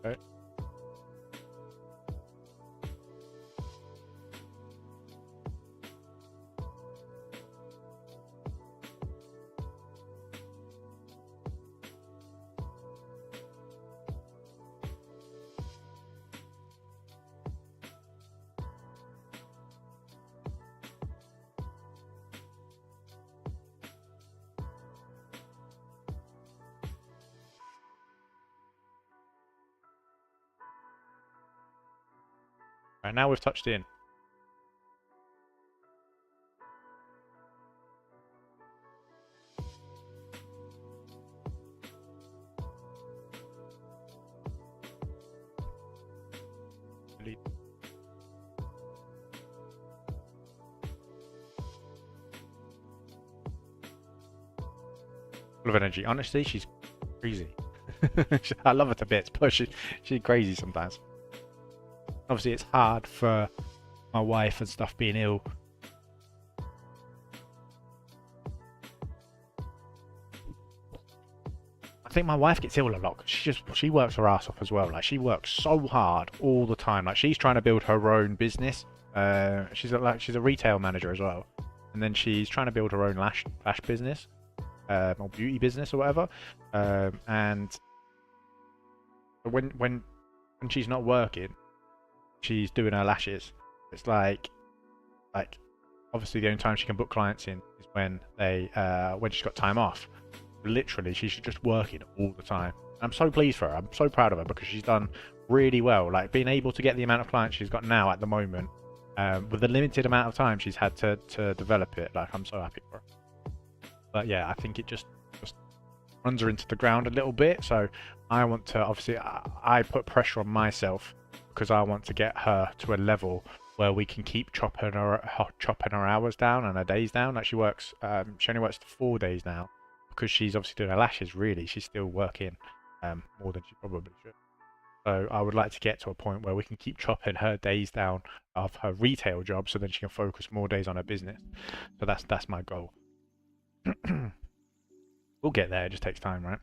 Okay. Right, now we've touched in. Full of energy. Honestly, she's crazy. I love her to bits, but she's crazy sometimes. Obviously, it's hard for my wife and stuff being ill. I think my wife gets ill a lot. She works her ass off as well. Like, she works so hard all the time. Like, she's trying to build her own business. She's a retail manager as well, and then she's trying to build her own lash business, or beauty business or whatever. And when she's not working, she's doing her lashes. It's like obviously the only time she can book clients in is when she's got time off. Literally, she's just working all the time. I'm so pleased for her. I'm so proud of her because she's done really well. Like, being able to get the amount of clients she's got now at the moment, with the limited amount of time she's had to develop it. Like, I'm so happy for her. But yeah, I think it just runs her into the ground a little bit. So I want to, obviously, I put pressure on myself because I want to get her to a level where we can keep chopping her hours down and her days down. Like, she only works 4 days now because she's obviously doing her lashes. Really, she's still working more than she probably should. So I would like to get to a point where we can keep chopping her days down of her retail job, so then she can focus more days on her business. So that's my goal. We'll get there. It just takes time, right?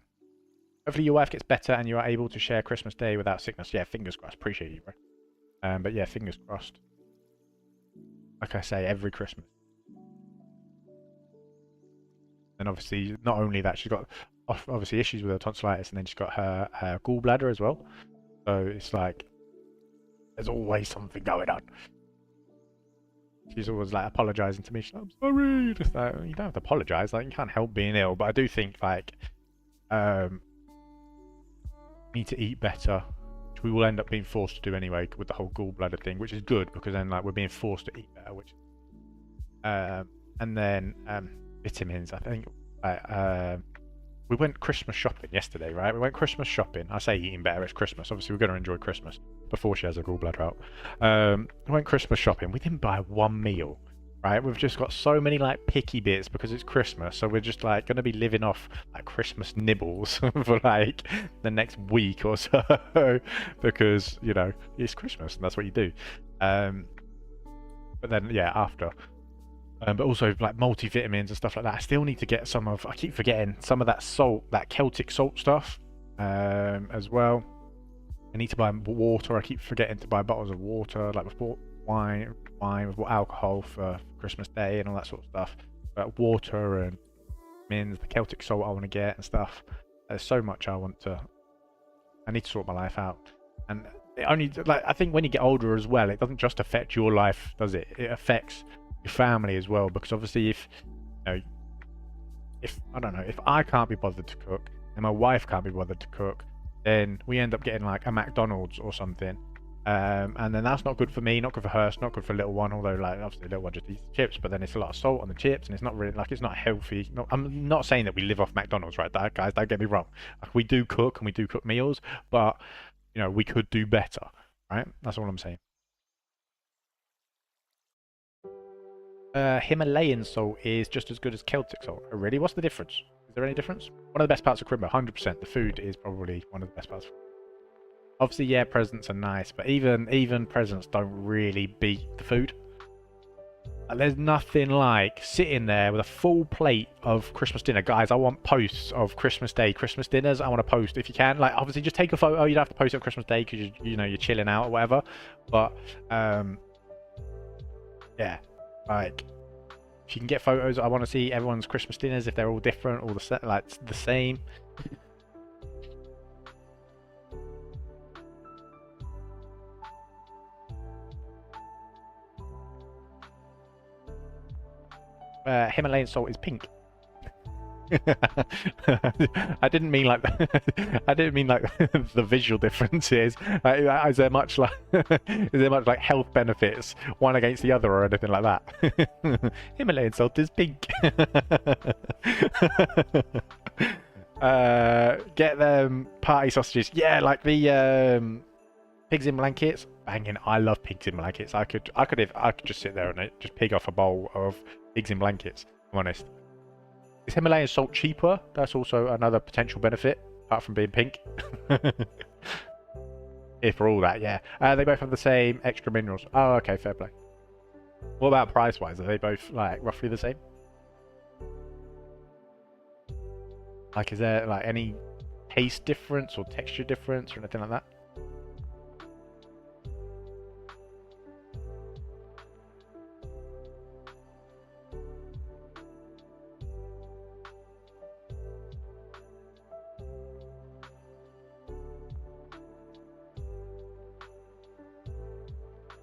Hopefully your wife gets better and you are able to share Christmas Day without sickness. Yeah, fingers crossed. Appreciate you, bro. But yeah, fingers crossed. Like I say, every Christmas. And obviously, not only that, she's got obviously issues with her tonsillitis, and then she's got her gallbladder as well. So it's like there's always something going on. She's always like apologizing to me. She's like, I'm sorry. Just like, you don't have to apologize. Like, you can't help being ill. But I do think like need to eat better, which we will end up being forced to do anyway with the whole gallbladder thing, which is good because then like we're being forced to eat better. Which and then vitamins. I think we went Christmas shopping yesterday, right? We went Christmas shopping. I say eating better. It's Christmas. Obviously, we're going to enjoy Christmas before she has her gallbladder out. We went Christmas shopping. We didn't buy one meal, right? We've just got so many like picky bits because it's Christmas. So we're just like going to be living off like Christmas nibbles for like the next week or so because, you know, it's Christmas and that's what you do. But then, yeah, after. But also like multivitamins and stuff like that. I still need to get some of, I keep forgetting, some of that salt, that Celtic salt stuff as well. I need to buy water. I keep forgetting to buy bottles of water, like with wine with alcohol for Christmas Day and all that sort of stuff. But water and vitamins, the Celtic salt I want to get and stuff. There's so much I need to sort my life out. And it only, like, I think when you get older as well, it doesn't just affect your life, does it? It affects your family as well, because obviously if you know, if I don't know, if I can't be bothered to cook and my wife can't be bothered to cook, then we end up getting like a McDonald's or something, and then that's not good for me, not good for her, it's not good for little one, although like obviously little one just eats chips, but then it's a lot of salt on the chips and it's not really like, it's not healthy. I'm not saying that we live off McDonald's, right? Guys, don't get me wrong, like, we do cook and we do cook meals, but you know, we could do better, right? That's all I'm saying. Himalayan salt is just as good as Celtic salt. Oh, really? What's the difference? Is there any difference? One of the best parts of Crimbo, 100%. The food is probably one of the best parts. Obviously, yeah, presents are nice, but even presents don't really beat the food. Like, there's nothing like sitting there with a full plate of Christmas dinner. Guys, I want posts of Christmas Day, Christmas dinners. I want to post if you can. Like, obviously, just take a photo. You don't have to post it on Christmas Day because you know you're chilling out or whatever. But yeah, like, if you can get photos, I want to see everyone's Christmas dinners, if they're all different, all the same. Himalayan salt is pink. I didn't mean like I didn't mean like the visual differences. Is there much like health benefits one against the other or anything like that? Himalayan salt is pink. Get them party sausages. Yeah, like the pigs in blankets. Banging. I love pigs in blankets. I could just sit there and just pig off a bowl of pigs in blankets. I'm honest. Is Himalayan salt cheaper? That's also another potential benefit, apart from being pink. Here for all that, yeah. They both have the same extra minerals. Oh, okay, fair play. What about price-wise? Are they both like roughly the same? Like, is there like any taste difference or texture difference or anything like that?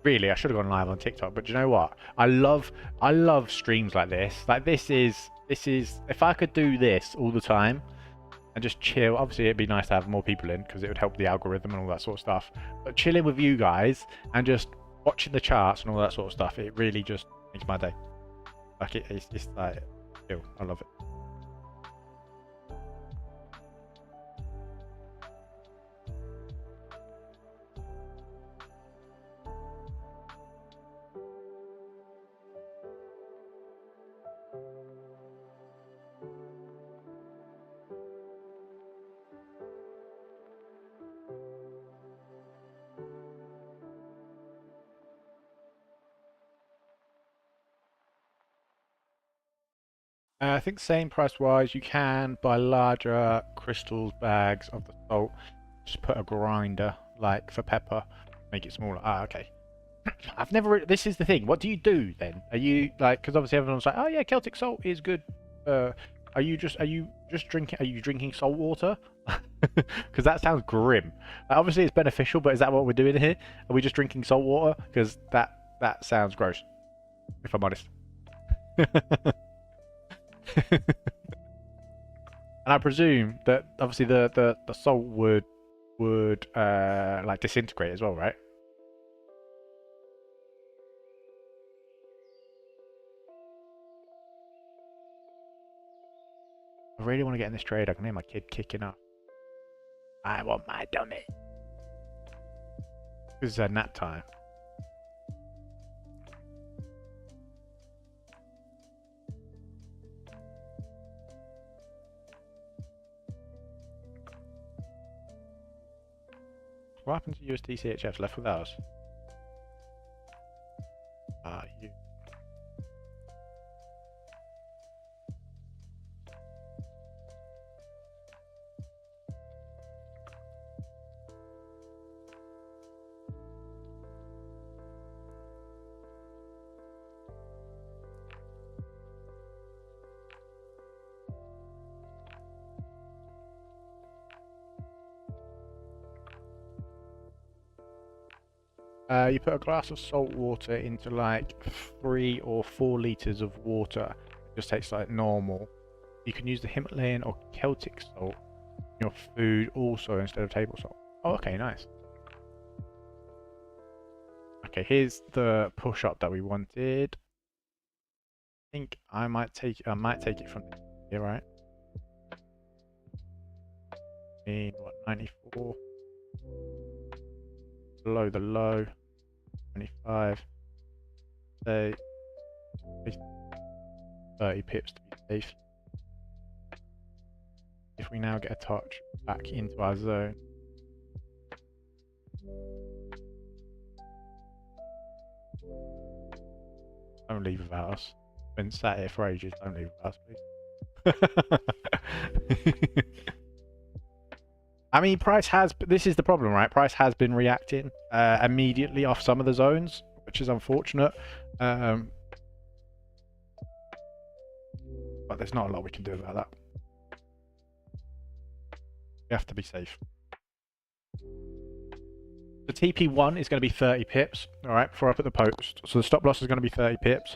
Really, I should have gone live on TikTok, but do you know what? I love streams like this. Like, this is if I could do this all the time and just chill. Obviously, it'd be nice to have more people in because it would help the algorithm and all that sort of stuff. But chilling with you guys and just watching the charts and all that sort of stuff, it really just makes my day. Like, it's like, chill. I love it. I think same price wise, you can buy larger crystals bags of the salt. Just put a grinder like for pepper, make it smaller. Ah, okay. I've never. This is the thing. What do you do then? Are you like? Because obviously everyone's like, oh yeah, Celtic salt is good. Are you just drinking? Are you drinking salt water? Because that sounds grim. Like, obviously it's beneficial, but is that what we're doing here? Are we just drinking salt water? Because that sounds gross. If I'm honest. And I presume that obviously the salt would like disintegrate as well, right? I really want to get in this trade. I can hear my kid kicking up. I want my dummy. This is nap time. What happened to USD CHFs left with us? You. You put a glass of salt water into like 3 or 4 liters of water. It just tastes like normal. You can use the Himalayan or Celtic salt in your food also instead of table salt. Oh, okay, nice. Okay, here's the push up that we wanted. I think I might take it from here, right? What, 94? Below the low. 25. Say 30 pips to be safe. If we now get a touch back into our zone. Don't leave without us. Been sat here for ages, don't leave without us, please. I mean, price has. This is the problem, right? Price has been reacting immediately off some of the zones, which is unfortunate. But there's not a lot we can do about that. We have to be safe. The TP1 is going to be 30 pips, all right, before I put the post. So the stop loss is going to be 30 pips.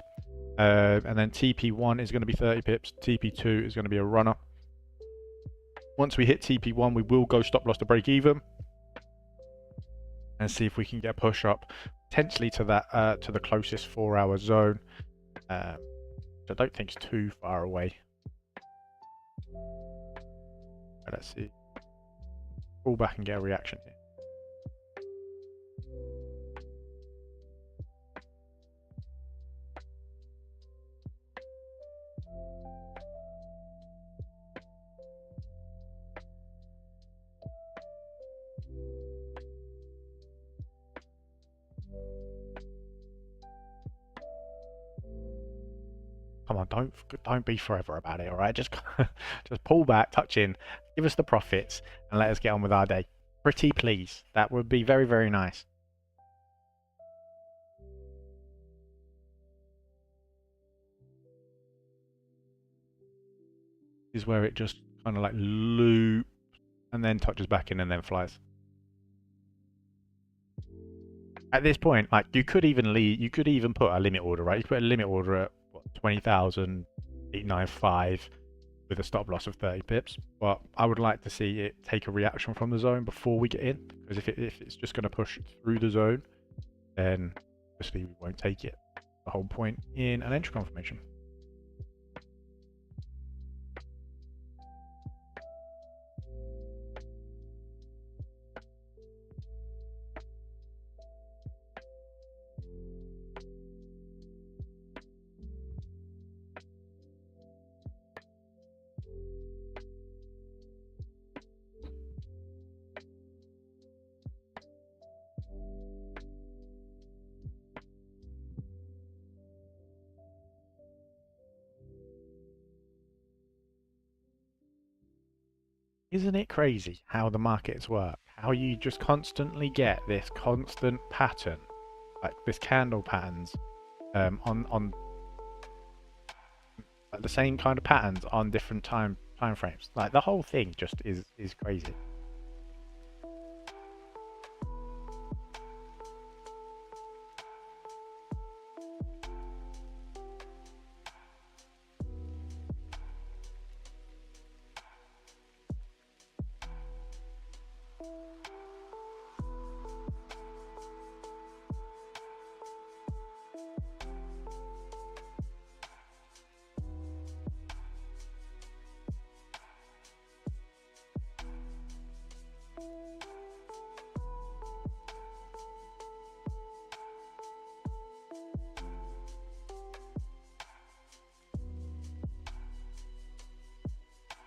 And then TP1 is going to be 30 pips. TP2 is going to be a runner. Once we hit TP1, we will go stop loss to break even. And see if we can get a push up, potentially to that to the closest 4-hour zone. Which I don't think is too far away. But let's see. Pull back and get a reaction here. Come on, don't be forever about it, all right? Just pull back, touch in, give us the profits, and let us get on with our day. Pretty please. That would be very, very nice. This is where it just kind of like loops and then touches back in and then flies. At this point, like you could even put a limit order, right? You could put a limit order at what, 20,895 with a stop loss of 30 pips. But I would like to see it take a reaction from the zone before we get in, because if it's just going to push through the zone, then obviously we won't take it. The whole point in an entry confirmation. Isn't it crazy how the markets work? How you just constantly get this constant pattern, like this candle patterns, on like the same kind of patterns on different time frames. Like the whole thing just is crazy.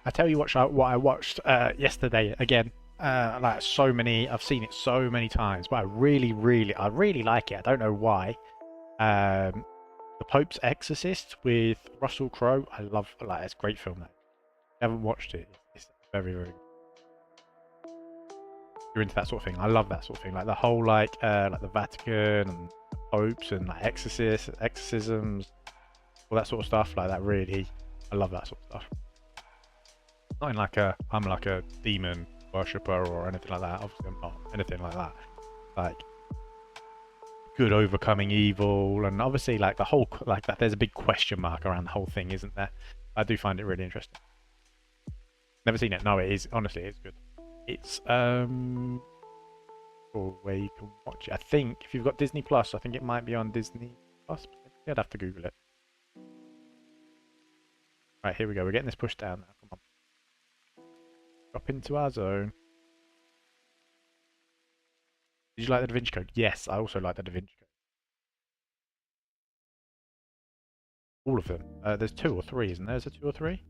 I tell you what I watched yesterday again. Like so many, I've seen it so many times, but I really like it. I don't know why. Um, The Pope's Exorcist with Russell Crowe. I love, like, it's a great film. Though. If you haven't watched it, it's very, very. You're into that sort of thing. I love that sort of thing. Like the whole, like the Vatican and popes and like exorcisms, all that sort of stuff. Like that, really, I love that sort of stuff. Not in like I'm like a demon worshipper or anything like that. Obviously, I'm not anything like that. Like good overcoming evil, and obviously like the whole like that. There's a big question mark around the whole thing, isn't there? I do find it really interesting. Never seen it. No, it is honestly, it's good. It's or where you can watch it. I think if you've got Disney Plus, I think it might be on Disney Plus. I'd have to Google it. Right, here we go. We're getting this pushed down now. Come on. Drop into our zone. Did you like the Da Vinci Code? Yes, I also like the Da Vinci Code. All of them. There's two or three, isn't there? Is there two or three?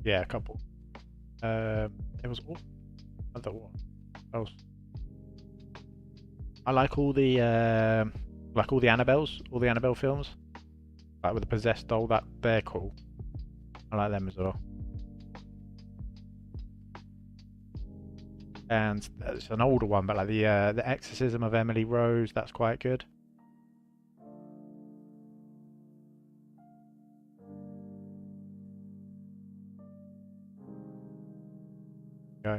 Yeah, a couple. There was all other one. Else. I like all the Annabelles, all the Annabelle films, like with the possessed doll. That they're cool. I like them as well. And it's an older one, but like the Exorcism of Emily Rose. That's quite good. Go.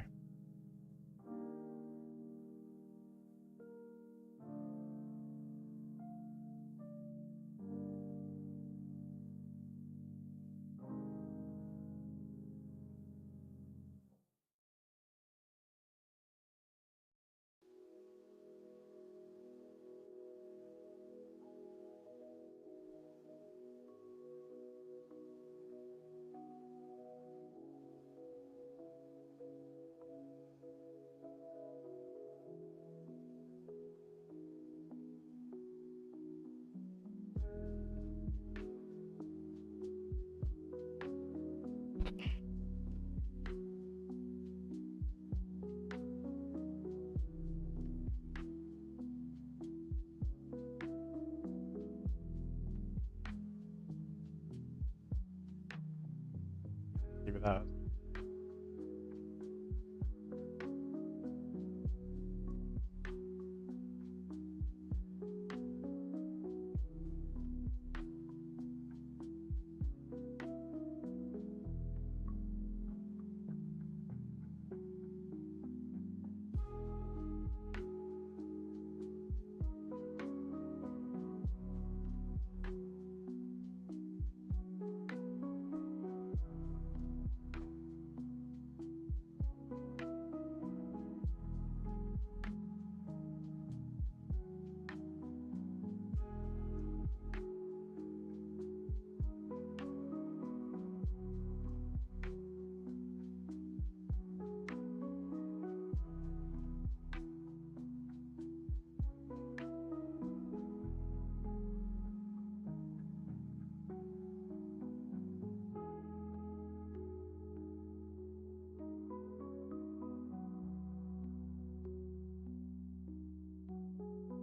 Give it that.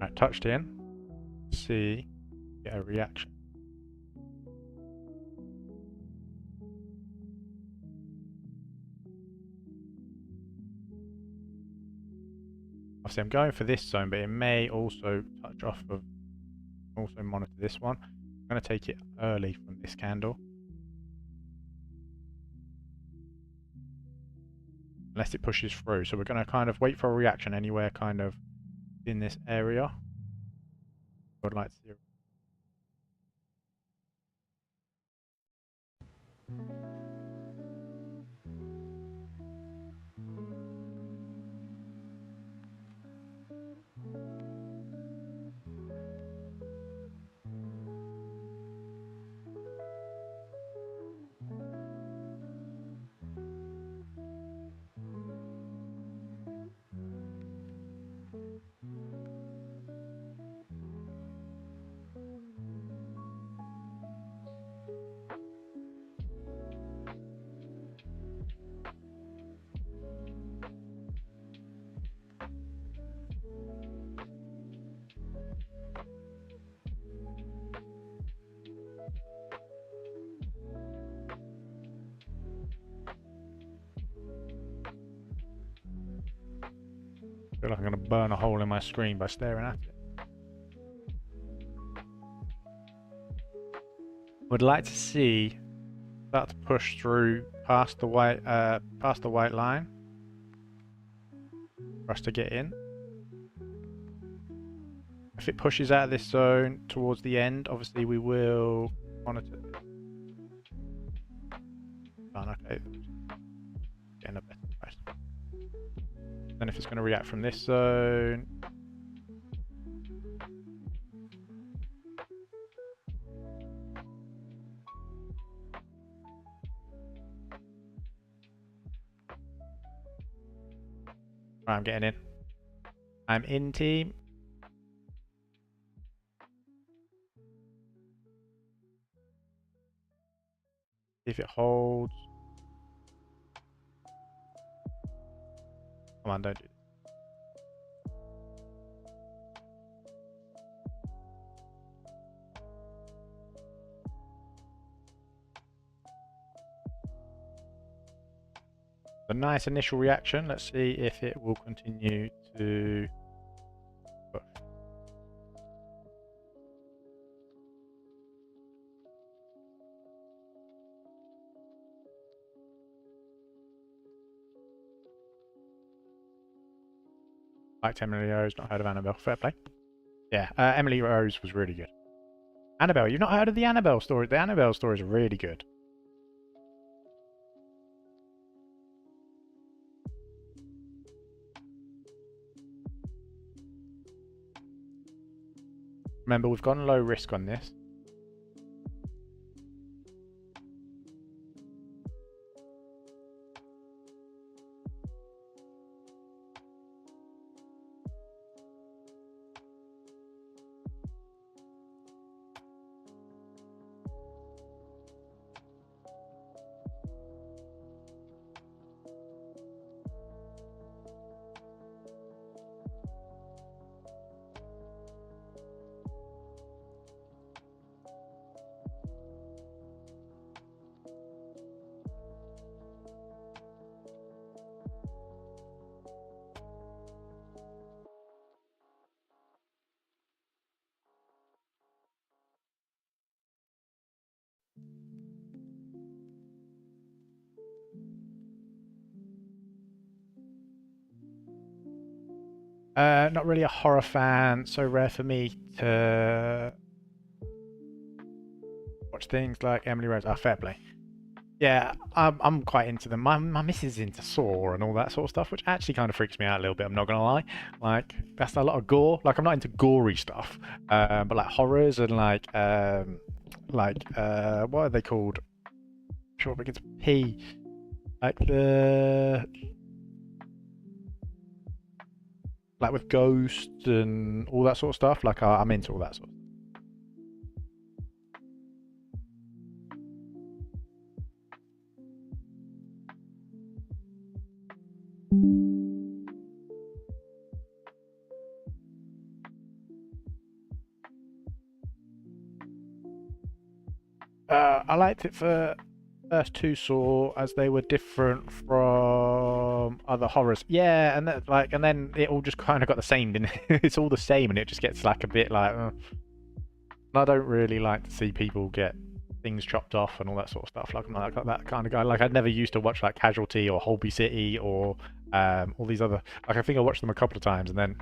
Right, touched in. See, get a reaction. Obviously, I'm going for this zone, but it may also touch off of. Also monitor this one. I'm going to take it early from this candle. Unless it pushes through. So we're going to kind of wait for a reaction anywhere kind of in this area. I'd like to see. I feel like I'm going to burn a hole in my screen by staring at it. Would like to see that to push through past the white line for us to get in. If it pushes out of this zone towards the end, obviously we will monitor. Oh, okay, getting a better price. Then if it's going to react from this zone. Right, I'm getting in. I'm in, team. If it holds. Come on, don't do this. A nice initial reaction. Let's see if it will continue to push. Liked Emily Rose, not heard of Annabelle. Fair play. Yeah, Emily Rose was really good. Annabelle, you've not heard of the Annabelle story? The Annabelle story is really good. Remember, we've gone low risk on this. Not really a horror fan, so rare for me to watch things like Emily Rose. Fair play. Yeah, I'm quite into them. My missus is into Saw and all that sort of stuff, which actually kind of freaks me out a little bit. I'm not gonna lie. Like that's a lot of gore. Like I'm not into gory stuff, but like horrors and what are they called? Sure, begins with P. Like with ghosts and all that sort of stuff. Like I'm into all that sort of stuff. I liked it for first two Saw as they were different from other horrors. Yeah, and that, like, and then it all just kind of got the same, didn't it? It's all the same, and it just gets like a bit like. I don't really like to see people get things chopped off and all that sort of stuff. Like I'm not like that kind of guy. Like I'd never used to watch like Casualty or Holby City or all these other. Like I think I watched them a couple of times, and then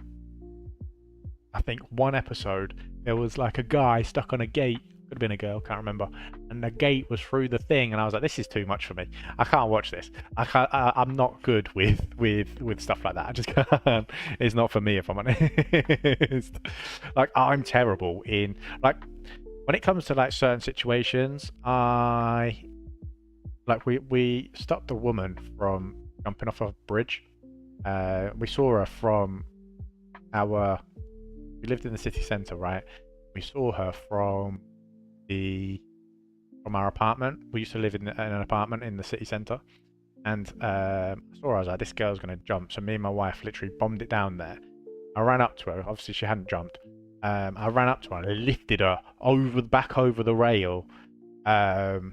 I think one episode there was like a guy stuck on a gate. Could have been a girl, can't remember. And the gate was through the thing, and I was like, "This is too much for me. I can't watch this. I can't. I'm not good with stuff like that. I just can't. It's not for me, if I'm honest. Like I'm terrible in like when it comes to like certain situations. I like we stopped a woman from jumping off a bridge. We saw her from our. We lived in the city centre, right? We saw her from our apartment. We used to live in an apartment in the city centre, and I saw her. I was like, "This girl's gonna jump." So me and my wife literally bombed it down there. I ran up to her. Obviously, she hadn't jumped. I ran up to her and lifted her back over the rail, and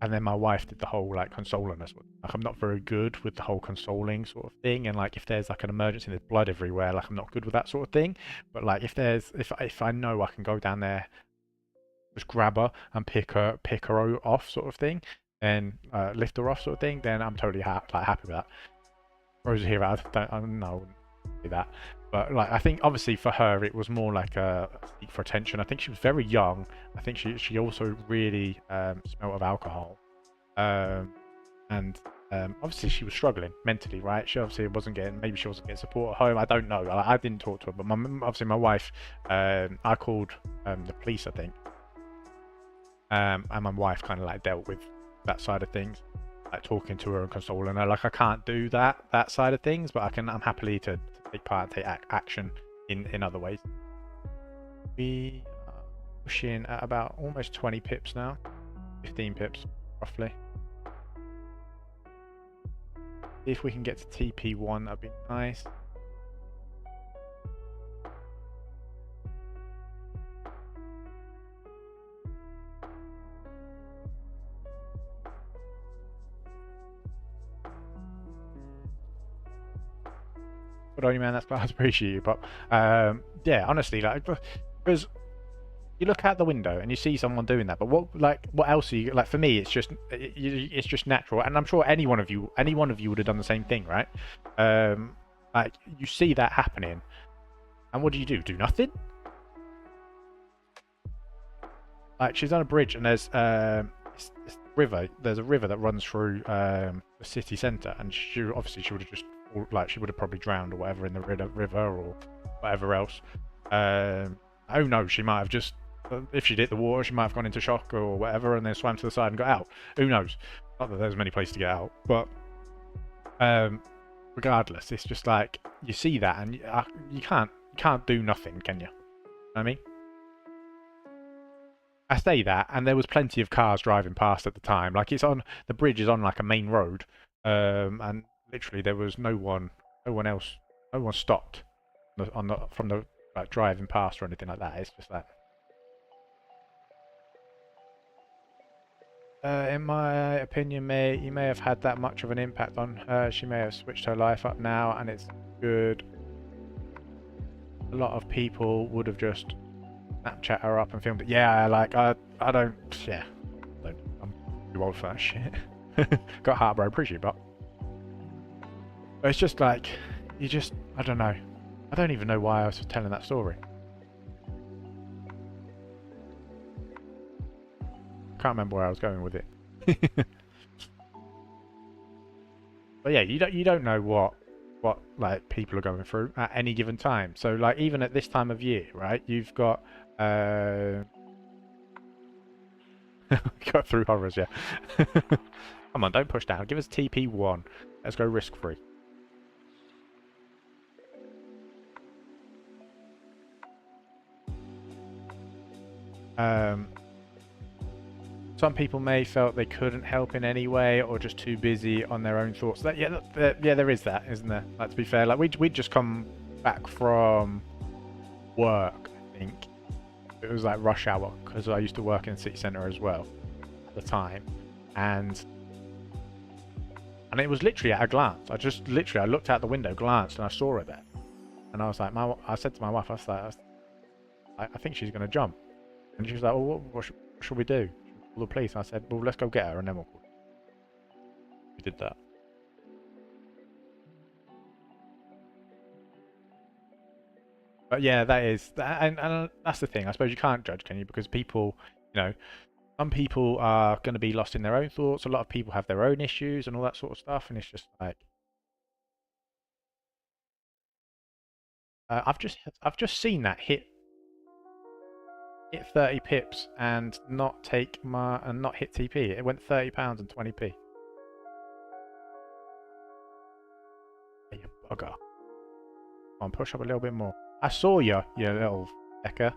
then my wife did the whole like consoling us. Like I'm not very good with the whole consoling sort of thing, and like if there's like an emergency, there's blood everywhere. Like I'm not good with that sort of thing. But like if I know I can go down there, just grab her and pick her off sort of thing, and lift her off sort of thing, then I'm totally happy with that. Rosa here, I don't know, do that. But like I think obviously for her it was more like a seek for attention. I think she was very young. I think she also really smelled of alcohol, and obviously she was struggling mentally, right? She obviously wasn't getting support at home. I don't know. I didn't talk to her, but obviously my wife, I called the police, I think, and my wife kind of like dealt with that side of things, like talking to her and consoling her. Like I can't do that side of things, but I'm happily to take part, take action in other ways. We are pushing at about almost 20 pips now, 15 pips roughly. If we can get to TP1, that'd be nice. Good on you, man. I appreciate you, but yeah, honestly, like because you look out the window and you see someone doing that, but what else are you like? For me, it's just natural, and I'm sure any one of you would have done the same thing, right? Like you see that happening, and what do? Do nothing. Like she's on a bridge, and there's this river. There's a river that runs through the city centre, and she would have just she would have probably drowned or whatever in the river or whatever else. Oh no, she might have just, if she'd hit the water, she might have gone into shock or whatever, and then swam to the side and got out. Who knows? Not that there's many places to get out, but regardless, it's just like you see that and you can't do nothing, can you? I mean, I say that, and there was plenty of cars driving past at the time. Like the bridge is on like a main road, and literally there was no one stopped from the like driving past or anything like that. It's just that. In my opinion, you may have had that much of an impact on her. She may have switched her life up now, and it's good. A lot of people would have just Snapchat her up and filmed it. Yeah, like I don't. Yeah, I'm too old for that shit. Got heartbroken, appreciate, but it's just like I don't know. I don't even know why I was telling that story. Can't remember where I was going with it. But yeah, you don't know what like people are going through at any given time. So like even at this time of year, right? You've got got through horrors, yeah. Come on, don't push down. Give us TP1. Let's go risk free. Some people may felt they couldn't help in any way or just too busy on their own thoughts. Yeah, there is that, isn't there? Like, to be fair, like we'd just come back from work, I think, It was like rush hour because I used to work in the city centre as well at the time, and it was literally at a glance. I looked out the window, glanced, and I saw her there, and I was like, I said to my wife, I was like, I think she's going to jump, and she was like, well, what should we do? Should we call the police? And I said, well, let's go get her, and then we'll call. We did that. But yeah, that is, and that's the thing. I suppose you can't judge, can you? Because people, some people are going to be lost in their own thoughts. A lot of people have their own issues and all that sort of stuff, and it's just like, I've just seen that hit 30 pips and not hit TP. It went £30 and 20p. You bugger. Come on, push up a little bit more. I saw you, you little fecker.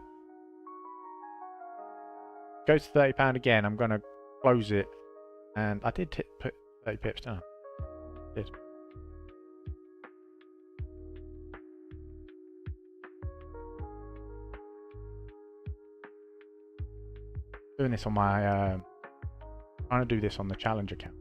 Go to £30 again. I'm going to close it. And I did put 30 pips down. I did. Doing this on my... trying to do this on the challenge account.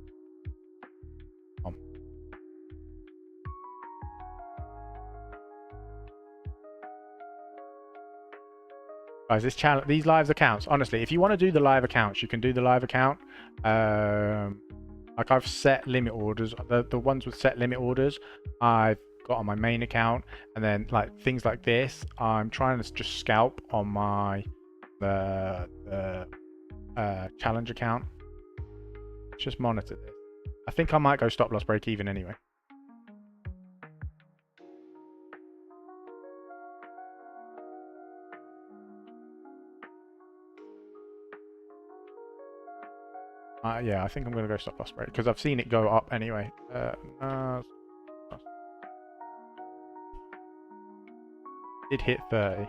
Guys, these live accounts, honestly, if you want to do the live accounts, you can do the live account. Like I've set limit orders. The ones with set limit orders, I've got on my main account, and then like things like this, I'm trying to just scalp on my challenge account. Just monitor this. I think I might go stop loss break even anyway. Yeah, I think I'm going to go stop loss break because I've seen it go up anyway. Did hit 30.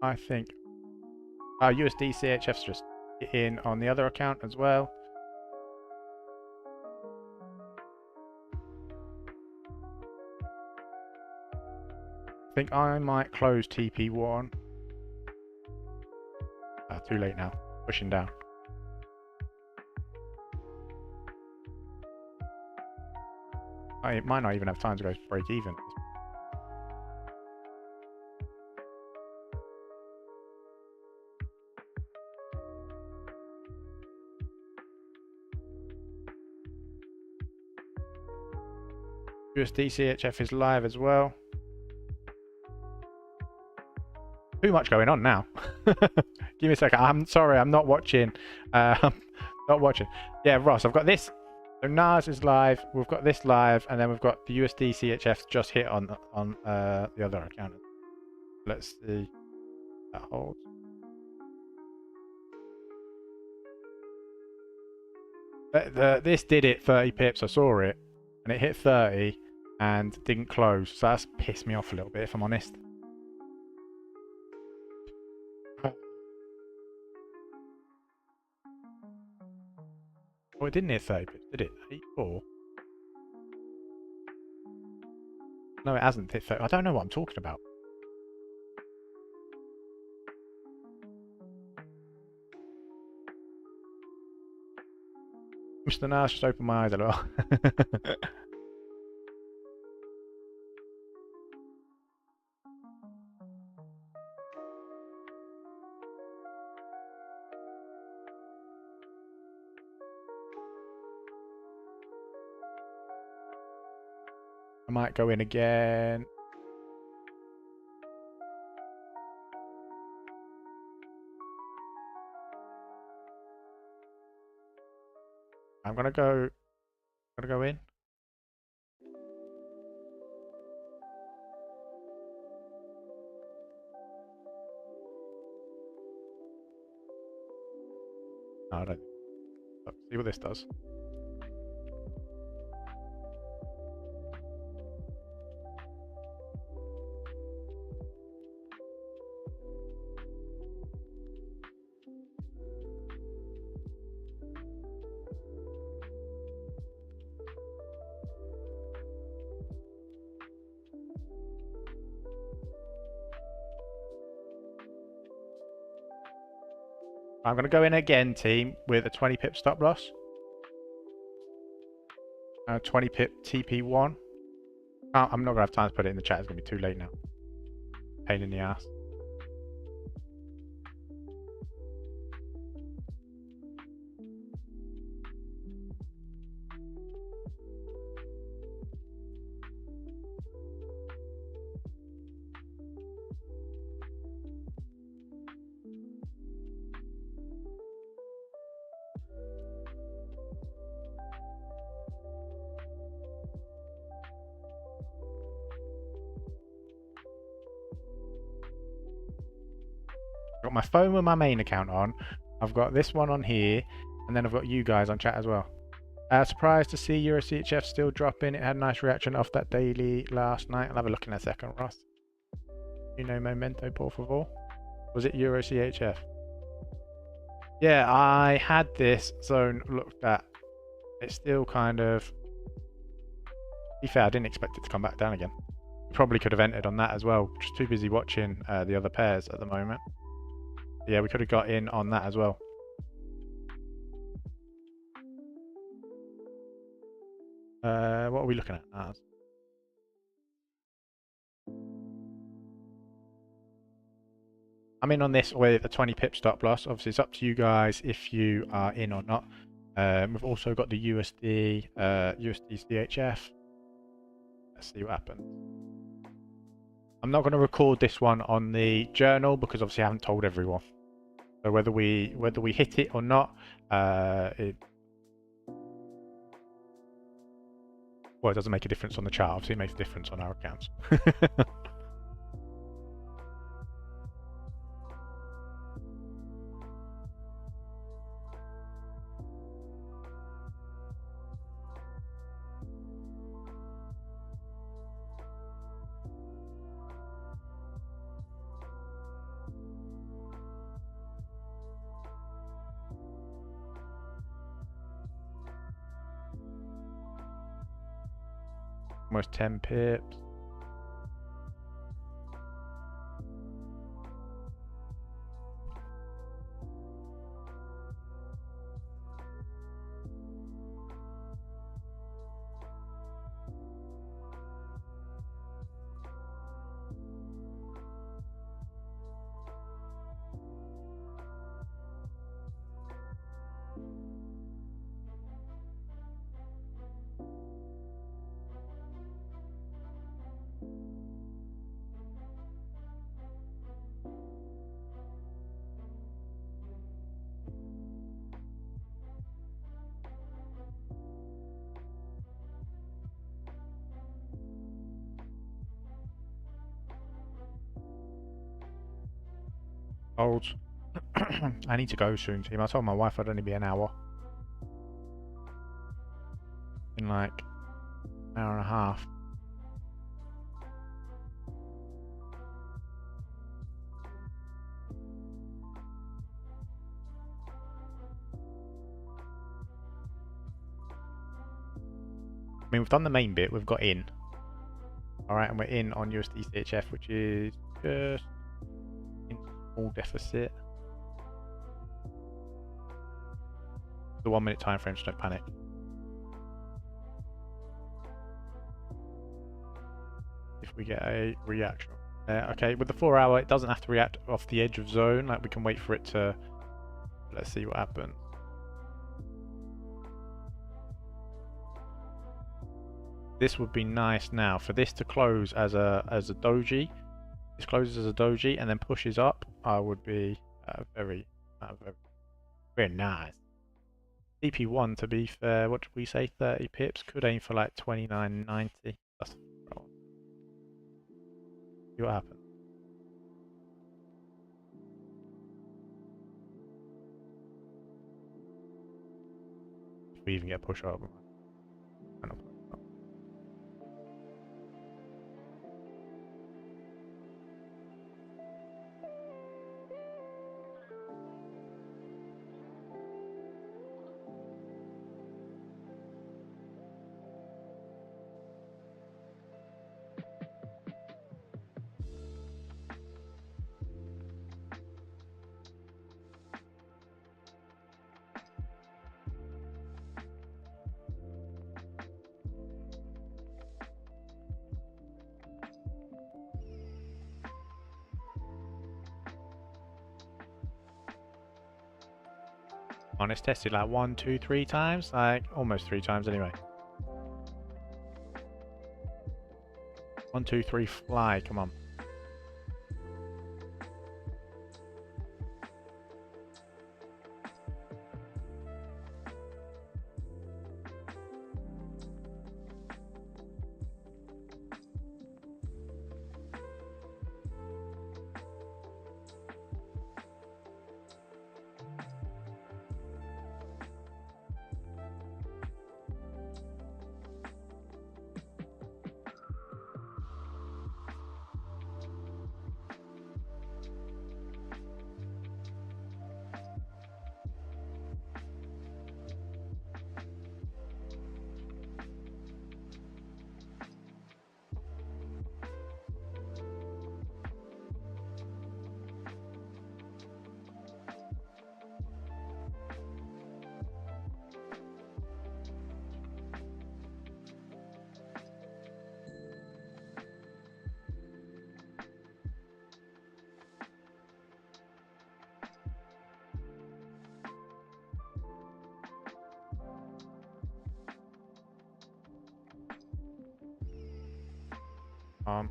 I think USD CHF's just in on the other account as well. I think I might close TP1. Too late now. Pushing down. I might not even have time to go break even. USD CHF is live as well. Too much going on now. Give me a second. I'm sorry, I'm not watching. Not watching. Yeah, Ross, I've got this. So NAS is live. We've got this live, and then we've got the USD CHF just hit on the other account. Let's see. That holds. This did it 30 pips. I saw it, and it hit 30 and didn't close. So that's pissed me off a little bit, if I'm honest. Oh, it didn't hit 30 pips, did it? 84. No, it hasn't hit 30. I don't know what I'm talking about. Mr. Nash, just open my eyes a little. I might go in again. I'm gonna go in. No, I don't. Let's see what this does. I'm going to go in again, team, with a 20 pip stop loss. 20 pip TP1. Oh, I'm not going to have time to put it in the chat. It's going to be too late now. Pain in the ass. Got my phone with my main account on. I've got this one on here, and then I've got you guys on chat as well. Surprised to see Euro CHF still dropping. It had a nice reaction off that daily last night. I'll have a look in a second, Ross. You know, momento, por favor. Was it Euro CHF? Yeah, I had this zone looked at. It's still kind of. To be fair, I didn't expect it to come back down again. Probably could have entered on that as well. Just too busy watching the other pairs at the moment. Yeah, we could have got in on that as well. What are we looking at? I'm in on this with a 20 pip stop loss. Obviously, it's up to you guys if you are in or not. We've also got the USD CHF. Let's see what happens. I'm not going to record this one on the journal because obviously I haven't told everyone. So whether we hit it or not, it doesn't make a difference on the chart. Obviously, it makes a difference on our accounts. Almost 10 pips. Holds. I need to go soon, team. I told my wife I'd only be an hour. In like an hour and a half. I mean, we've done the main bit. We've got in. All right, and we're in on USD CHF, which is just in small deficit. The 1 minute time frame, so don't panic. If we get a reaction. Okay, with the 4 hour, it doesn't have to react off the edge of zone. Like, we can wait for it to. Let's see what happens. This would be nice now for this to close as a doji. This closes as a doji and then pushes up. I would be very nice. DP1, to be fair, what did we say? 30 pips. Could aim for like 29.90. That's see what happens. If we even get push up. On, it's tested like 1, 2, 3 times, like almost 3 times anyway. 1, 2, 3, fly, come on. Um,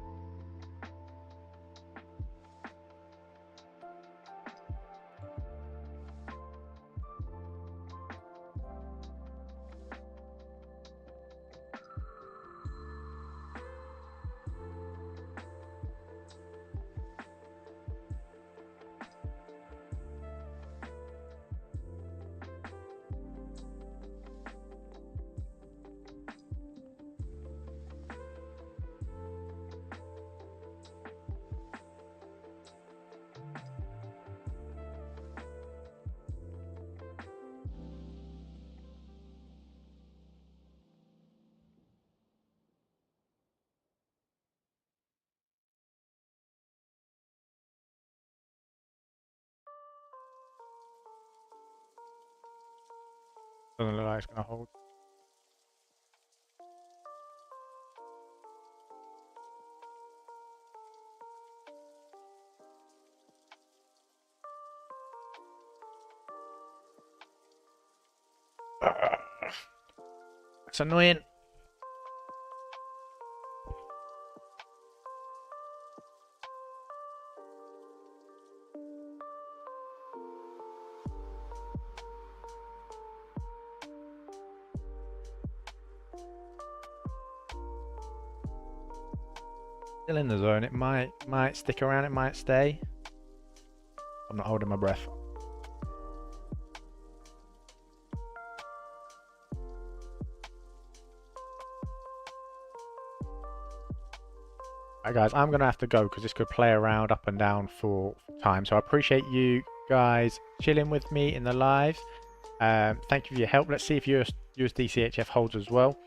doesn't look like it's gonna hold. It's annoying. Still in the zone. It might stick around. It might stay. I'm not holding my breath. Alright guys, I'm going to have to go because this could play around up and down for time. So I appreciate you guys chilling with me in the live. Thank you for your help. Let's see if USD CHF holds as well.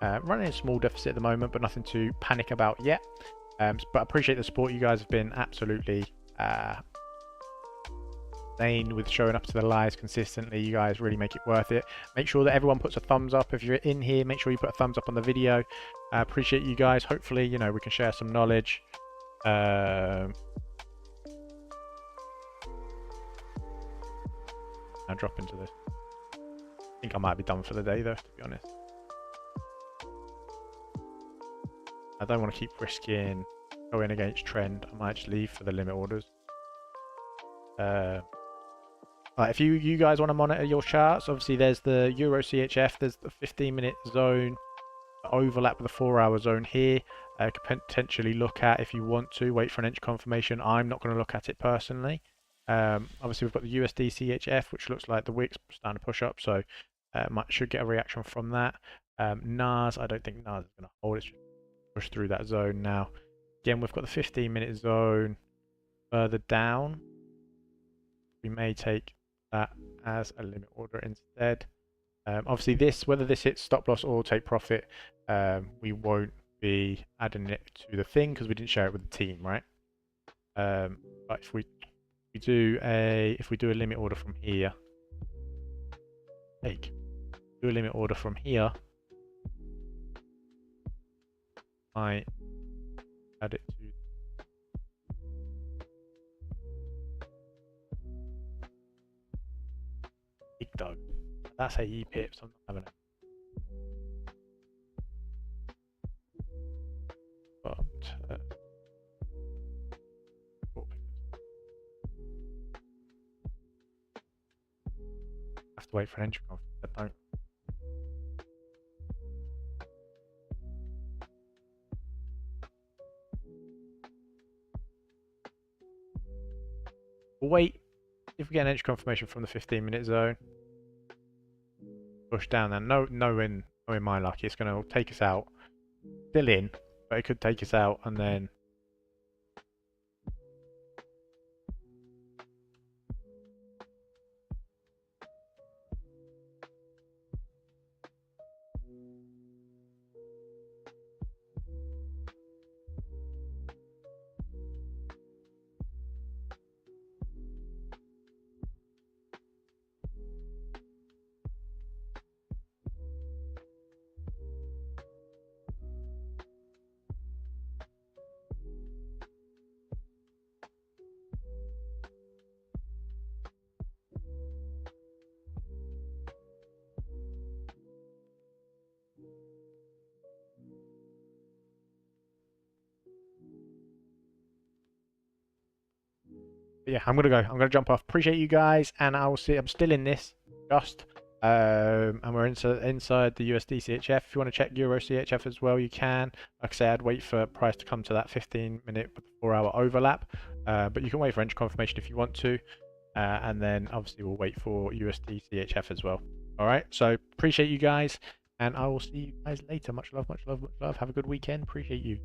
Running a small deficit at the moment, but nothing to panic about yet. But I appreciate the support. You guys have been absolutely insane with showing up to the lives consistently. You guys really make it worth it. Make sure that everyone puts a thumbs up. If you're in here, make sure you put a thumbs up on the video. I appreciate you guys. Hopefully, you know, we can share some knowledge. I'll drop into this. I think I might be done for the day though, to be honest. I don't want to keep risking going against trend. I might just leave for the limit orders. Right, if you guys want to monitor your charts, obviously there's the Euro CHF, there's the 15-minute zone, overlap with the 4-hour zone here. Could potentially look at, if you want to, wait for an entry confirmation. I'm not going to look at it personally. Obviously we've got the USD CHF, which looks like the wicks starting to push up, so should get a reaction from that. NAS, I don't think NAS is going to hold. It's just push through that zone now. Again, we've got the 15-minute zone further down. We may take that as a limit order instead. Obviously whether this hits stop loss or take profit, we won't be adding it to the thing because we didn't share it with the team, right? But if we do a limit order from here, do a limit order from here, I add it to That's AE pips. I'm not having it. But have to wait for an entry confirmation. I don't. We'll wait if we get an entry confirmation from the 15-minute zone. Push down there. Knowing my luck, it's going to take us out. Still in, but it could take us out and then. But yeah, I'm gonna go. I'm gonna jump off. Appreciate you guys, and I will see. I'm still in this, and we're inside the USD CHF. If you want to check Euro CHF as well, you can. Like I say, I'd wait for price to come to that 15-minute with 4-hour overlap, but you can wait for entry confirmation if you want to, and then obviously we'll wait for USD CHF as well. All right. So appreciate you guys, and I will see you guys later. Much love, much love, much love. Have a good weekend. Appreciate you.